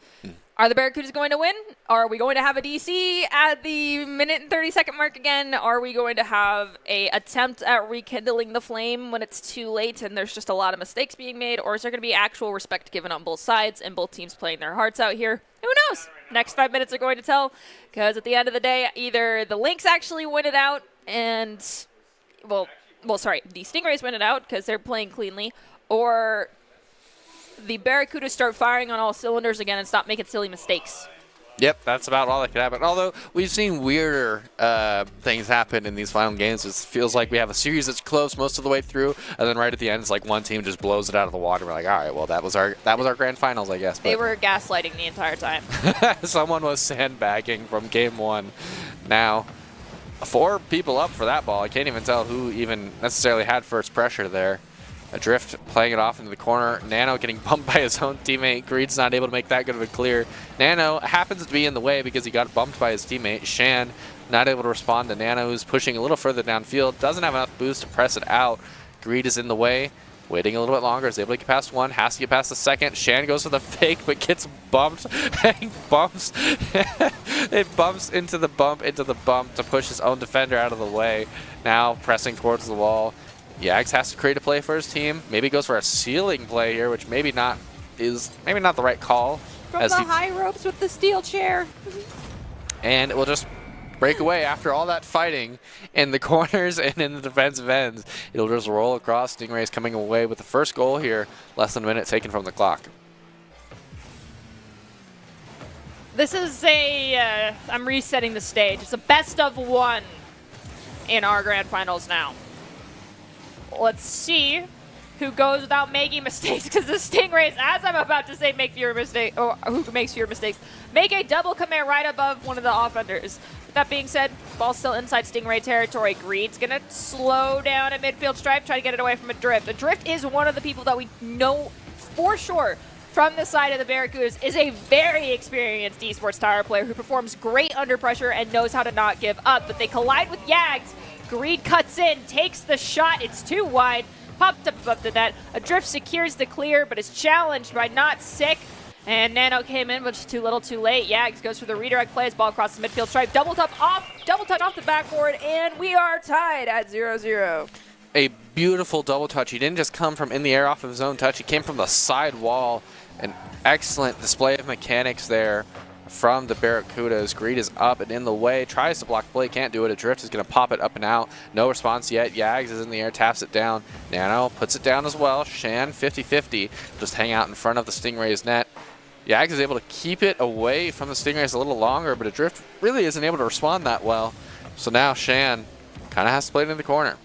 Are the Barracudas going to win? Are we going to have a DC at the minute and 30-second mark again? Are we going to have a attempt at rekindling the flame when it's too late and there's just a lot of mistakes being made? Or is there going to be actual respect given on both sides and both teams playing their hearts out here? Who knows? Next 5 minutes are going to tell, because at the end of the day, either the Lynx actually win it out and, well, sorry, the Stingrays win it out because they're playing cleanly, or the Barracudas start firing on all cylinders again and stop making silly mistakes. Yep, that's about all that could happen. Although we've seen weirder things happen in these final games. It feels like we have a series that's close most of the way through, and then right at the end, it's like one team just blows it out of the water. We're like, all right, well, that was our grand finals, I guess. They were gaslighting the entire time. Someone was sandbagging from Game 1. Now, 4 people up for that ball. I can't even tell who even necessarily had first pressure there. Adrift playing it off into the corner. Nano getting bumped by his own teammate. Greed's not able to make that good of a clear. Nano happens to be in the way because he got bumped by his teammate. Shan not able to respond to Nano, who's pushing a little further downfield. Doesn't have enough boost to press it out. Greed is in the way. Waiting a little bit longer. Is able to get past one. Has to get past the second. Shan goes for the fake, but gets bumped. bumps. It bumps into the bump to push his own defender out of the way. Now pressing towards the wall. Yags has to create a play for his team. Maybe goes for a ceiling play here, which maybe not the right call. From the high ropes with the steel chair. And it will just break away after all that fighting in the corners and in the defensive ends. It'll just roll across. Stingrays coming away with the first goal here. Less than a minute taken from the clock. This is I'm resetting the stage. It's a best of 1 in our grand finals now. Let's see who goes without making mistakes, because the Stingrays, as I'm about to say, make fewer mistakes, or who makes fewer mistakes, make a double commit right above one of the offenders. With that being said, ball's still inside Stingray territory. Greed's going to slow down at midfield stripe, try to get it away from Adrift. Adrift is one of the people that we know for sure from the side of the Barracudas is a very experienced esports tower player who performs great under pressure and knows how to not give up. But they collide with Yags. Greed cuts in, takes the shot. It's too wide. Popped up above the net. Adrift secures the clear, but is challenged by Not Sick. And Nano came in, but it's too little too late. Yags goes for the redirect plays. Ball across the midfield stripe. Double tap off the backboard, and we are tied at 0-0. A beautiful double touch. He didn't just come from in the air off of his own touch. He came from the side wall. An excellent display of mechanics there from the Barracudas. Greed is up and in the way, tries to block play, can't do it. Adrift is going to pop it up and out. No response yet. Yags is in the air, taps it down. Nano puts it down as well. Shan 50-50, just hang out in front of the Stingrays net. Yags is able to keep it away from the Stingrays a little longer, but Adrift really isn't able to respond that well. So now Shan kind of has to play it in the corner.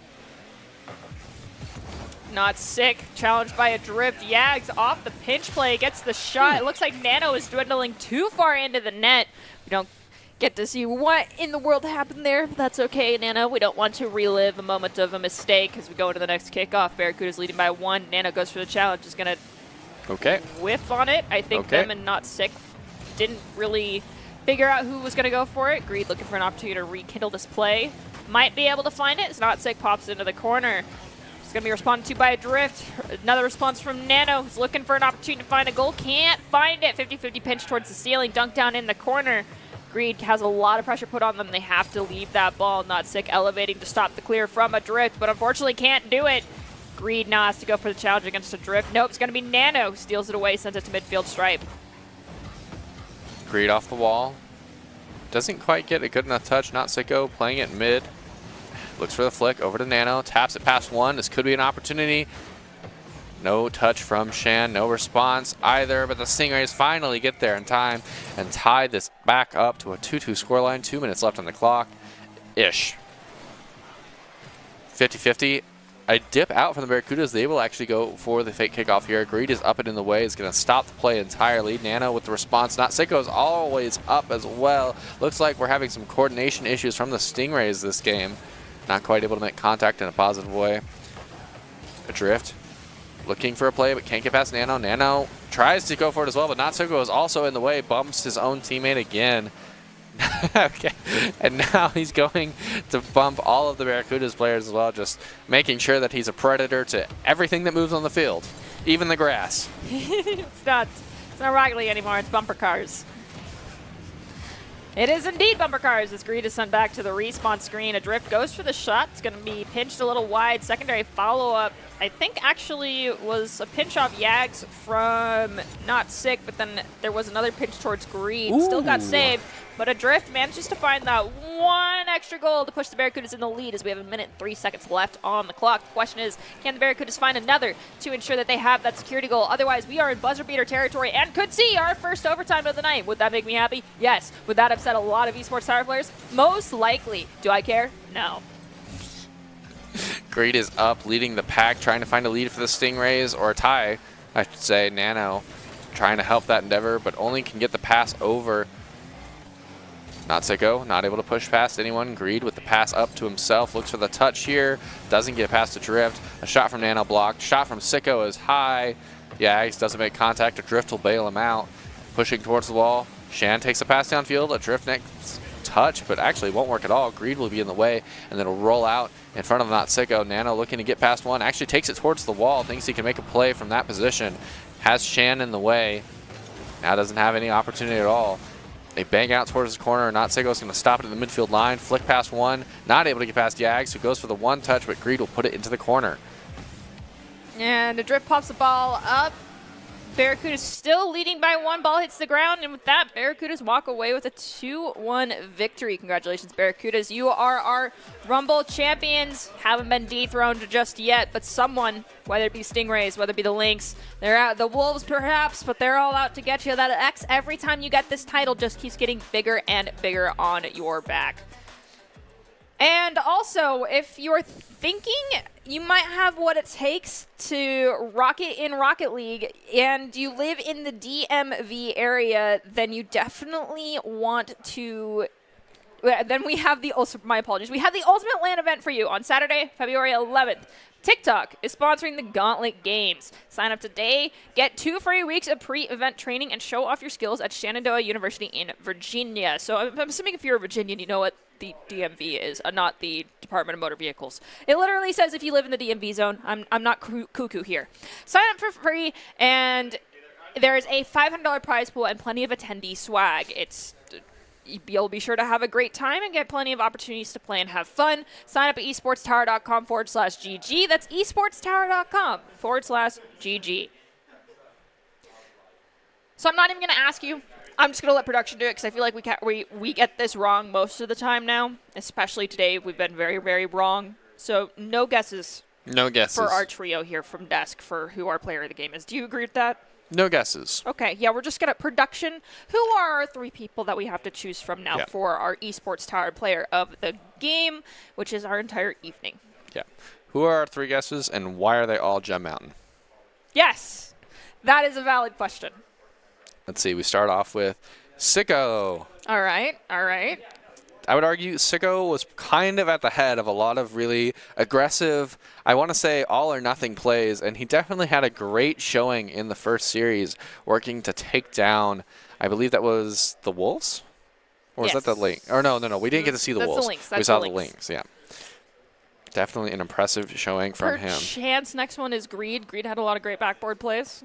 Not Sick, challenged by Adrift. Yags off the pinch play, gets the shot. It looks like Nano is dwindling too far into the net. We don't get to see what in the world happened there, but that's okay, Nano. We don't want to relive a moment of a mistake as we go into the next kickoff. Barracuda's leading by 1. Nano goes for the challenge, is going to whiff on it. I think them and Not Sick didn't really figure out who was going to go for it. Greed looking for an opportunity to rekindle this play. Might be able to find it. It's Not Sick, pops into the corner. going to be responded to by a drift. Another response from Nano, who's looking for an opportunity to find a goal. Can't find it. 50-50 pinch towards the ceiling. Dunk down in the corner. Greed has a lot of pressure put on them. They have to leave that ball. Not Sick elevating to stop the clear from a drift, but unfortunately can't do it. Greed now has to go for the challenge against a drift. Nope, it's going to be Nano who steals it away, sends it to midfield stripe. Greed off the wall. Doesn't quite get a good enough touch. Not Sicko playing it mid. Looks for the flick over to Nano. Taps it past one. This could be an opportunity. No touch from Shan. No response either. But the Stingrays finally get there in time and tie this back up to a 2-2 scoreline. 2 minutes left on the clock. Ish. 50-50. A dip out from the Barracudas. They will actually go for the fake kickoff here. Greed is up and in the way. Is going to stop the play entirely. Nano with the response. Not Sicko is always up as well. Looks like we're having some coordination issues from the Stingrays this game. Not quite able to make contact in a positive way. Adrift. Looking for a play, but can't get past Nano. Nano tries to go for it as well, but Not Sicko is also in the way. Bumps his own teammate again. Okay, and now he's going to bump all of the Barracudas players as well, just making sure that he's a predator to everything that moves on the field, even the grass. It's not Rocket League anymore, it's bumper cars. It is indeed bumper cars as Greed is sent back to the respawn screen. Adrift goes for the shot. It's going to be pinched a little wide. Secondary follow-up, I think actually was a pinch off Yags from Not Sick, but then there was another pinch towards Greed. Ooh. Still got saved, but Adrift manages to find that one extra goal to push the Barracudas in the lead as we have 1 minute and 3 seconds left on the clock. The question is, can the Barracudas find another to ensure that they have that security goal? Otherwise, we are in buzzer beater territory and could see our first overtime of the night. Would that make me happy? Yes. Would that upset a lot of esports tower players? Most likely. Do I care? No. Greed is up, leading the pack, trying to find a lead for the Stingrays, or a tie, I should say. Nano trying to help that endeavor, but only can get the pass over. Not Sicko, not able to push past anyone. Greed with the pass up to himself, looks for the touch here, doesn't get past the drift. A shot from Nano blocked, shot from Sicko is high. Yags doesn't make contact, Adrift will bail him out. Pushing towards the wall, Shan takes a pass downfield, Adrift next touch, but actually won't work at all. Greed will be in the way, and then it'll roll out in front of Not Sicko. Nano looking to get past one, actually takes it towards the wall, thinks he can make a play from that position. Has Shan in the way, now doesn't have any opportunity at all. They bang out towards the corner. Not Sicko's going to stop it at the midfield line, flick past one, not able to get past Yags, who goes for the one touch, but Greed will put it into the corner. And Adrift pops the ball up. Barracudas still leading by one. Ball hits the ground, and with that, Barracudas walk away with a 2-1 victory. Congratulations, Barracudas. You are our Rumble champions. Haven't been dethroned just yet, but someone, whether it be Stingrays, whether it be the Lynx, they're out, the Wolves perhaps, but they're all out to get you. That X, every time you get this title, just keeps getting bigger and bigger on your back. And also, if you're thinking you might have what it takes to rocket in Rocket League and you live in the DMV area, then you definitely want to... Then we have the... My apologies. We have the Ultimate LAN event for you on Saturday, February 11th. TikTok is sponsoring the Gauntlet Games. Sign up today, get 2 free weeks of pre-event training, and show off your skills at Shenandoah University in Virginia. So I'm assuming if you're a Virginian, you know what the DMV is, not the Department of Motor Vehicles. It literally says if you live in the DMV zone. I'm not cuckoo here. Sign up for free, and there is a $500 prize pool and plenty of attendee swag. You'll be sure to have a great time and get plenty of opportunities to play and have fun. Sign up at esportstower.com/GG. That's esportstower.com/GG. So I'm not even going to ask you. I'm just going to let production do it because I feel like we get this wrong most of the time now. Especially today, we've been very, very wrong. So no guesses. No guesses. For our trio here from Desk for who our player of the game is. Do you agree with that? No guesses. Okay, yeah, we're just going to production. Who are our 3 people that we have to choose from now for our Esports Tower player of the game, which is our entire evening? Yeah. Who are our 3 guesses, and why are they all Gem Mountain? Yes, that is a valid question. Let's see. We start off with Sicko. All right, all right. I would argue Sicko was kind of at the head of a lot of really aggressive, I want to say all or nothing plays, and he definitely had a great showing in the first series, working to take down, I believe that was the Wolves? Or was that the Lynx? Or no, we didn't get to see the Wolves. The Lynx. We saw the Lynx, yeah. Definitely an impressive showing from him. Chance, next one is Greed. Greed had a lot of great backboard plays.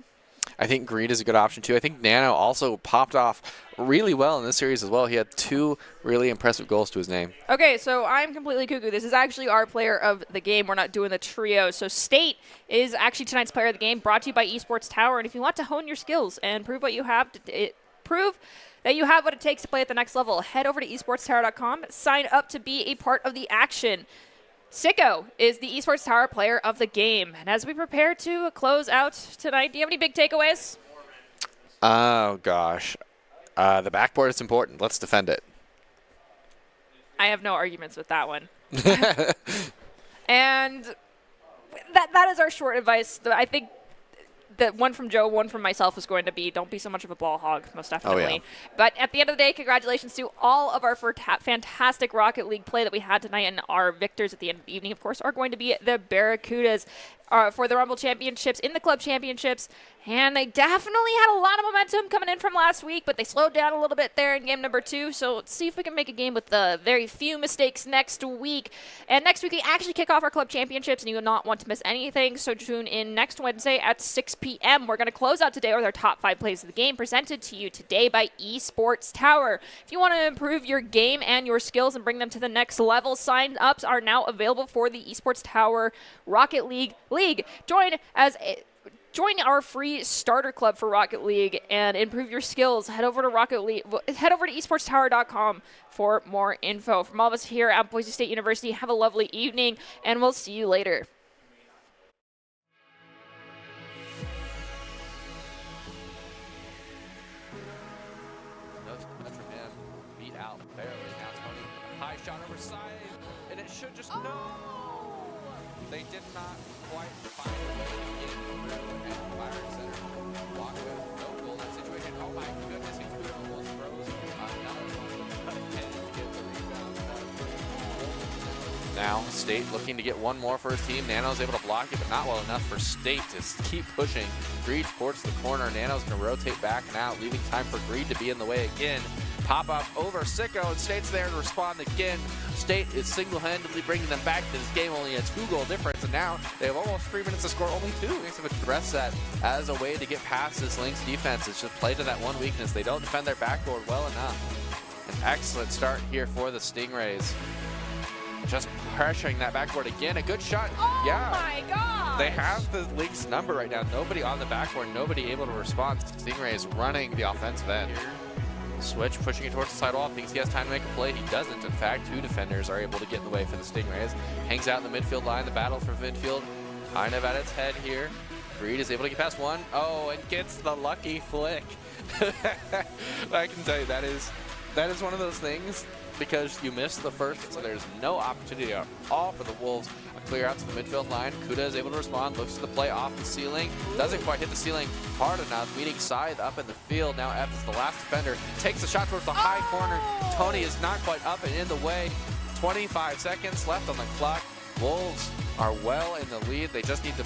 I think Greed is a good option too. I think Nano also popped off really well in this series as well. He had 2 really impressive goals to his name. Okay, so I'm completely cuckoo. This is actually our player of the game. We're not doing the trio. So State is actually tonight's player of the game, brought to you by Esports Tower. And if you want to hone your skills and prove what you have, prove that you have what it takes to play at the next level, head over to esportstower.com, sign up to be a part of the action. Sicko is the Esports Tower player of the game. And as we prepare to close out tonight, do you have any big takeaways? Oh, gosh. The backboard is important. Let's defend it. I have no arguments with that one. And that is our short advice. I think that one from Joe, one from myself is going to be, don't be so much of a ball hog, most definitely. Oh, yeah. But at the end of the day, congratulations to all of our fantastic Rocket League play that we had tonight, and our victors at the end of the evening, of course, are going to be the Barracudas for the Rumble Championships, in the Club Championships. And they definitely had a lot of momentum coming in from last week, but they slowed down a little bit there in game number 2. So let's see if we can make a game with very few mistakes next week. And next week, we actually kick off our Club Championships, and you will not want to miss anything. So tune in next Wednesday at 6 p.m. We're going to close out today with our top 5 plays of the game, presented to you today by Esports Tower. If you want to improve your game and your skills and bring them to the next level, sign-ups are now available for the Esports Tower Rocket League. Join our free starter club for Rocket League and improve your skills. Head over to esportstower.com for more info. From all of us here at Boise State University, have a lovely evening, and we'll see you later. That's from him. Beat out barely. Now Tony, high shot over side, and it should just no. They did not quite find a way to get through at the firing center. Walk with no goal in that situation. Oh my goodness, he almost throws another one ahead to get the rebound. Now State looking to get one more for his team. Nano's able to block it, but not well enough for State to keep pushing. Greed towards the corner. Nano's going to rotate back and out, leaving time for Greed to be in the way again. Pop up over Sicko, and State's there to respond again. State is single-handedly bringing them back to this game, only a 2-goal difference, and now they have almost 3 minutes to score, only 2. Lynx have addressed that as a way to get past this Lynx defense. It's just play to that one weakness. They don't defend their backboard well enough. An excellent start here for the Stingrays. Just pressuring that backboard again. A good shot. Oh yeah. My God! They have the Lynx number right now. Nobody on the backboard, nobody able to respond. Stingrays running the offensive end. Switch, pushing it towards the sidewall, thinks he has time to make a play. He doesn't. In fact, 2 defenders are able to get in the way for the Stingrays. Hangs out in the midfield line. The battle for midfield kind of at its head here. Greed is able to get past one. Oh, and gets the lucky flick. I can tell you that is one of those things, because you missed the first, so there's no opportunity at all for the Wolves. A clear out to the midfield line. Kuda is able to respond, looks to the play off the ceiling, doesn't quite hit the ceiling hard enough, meeting Scythe up in the field. Now F is the last defender, takes the shot towards the high corner. Tony is not quite up and in the way. 25 seconds left on the clock. Wolves are well in the lead. They just need to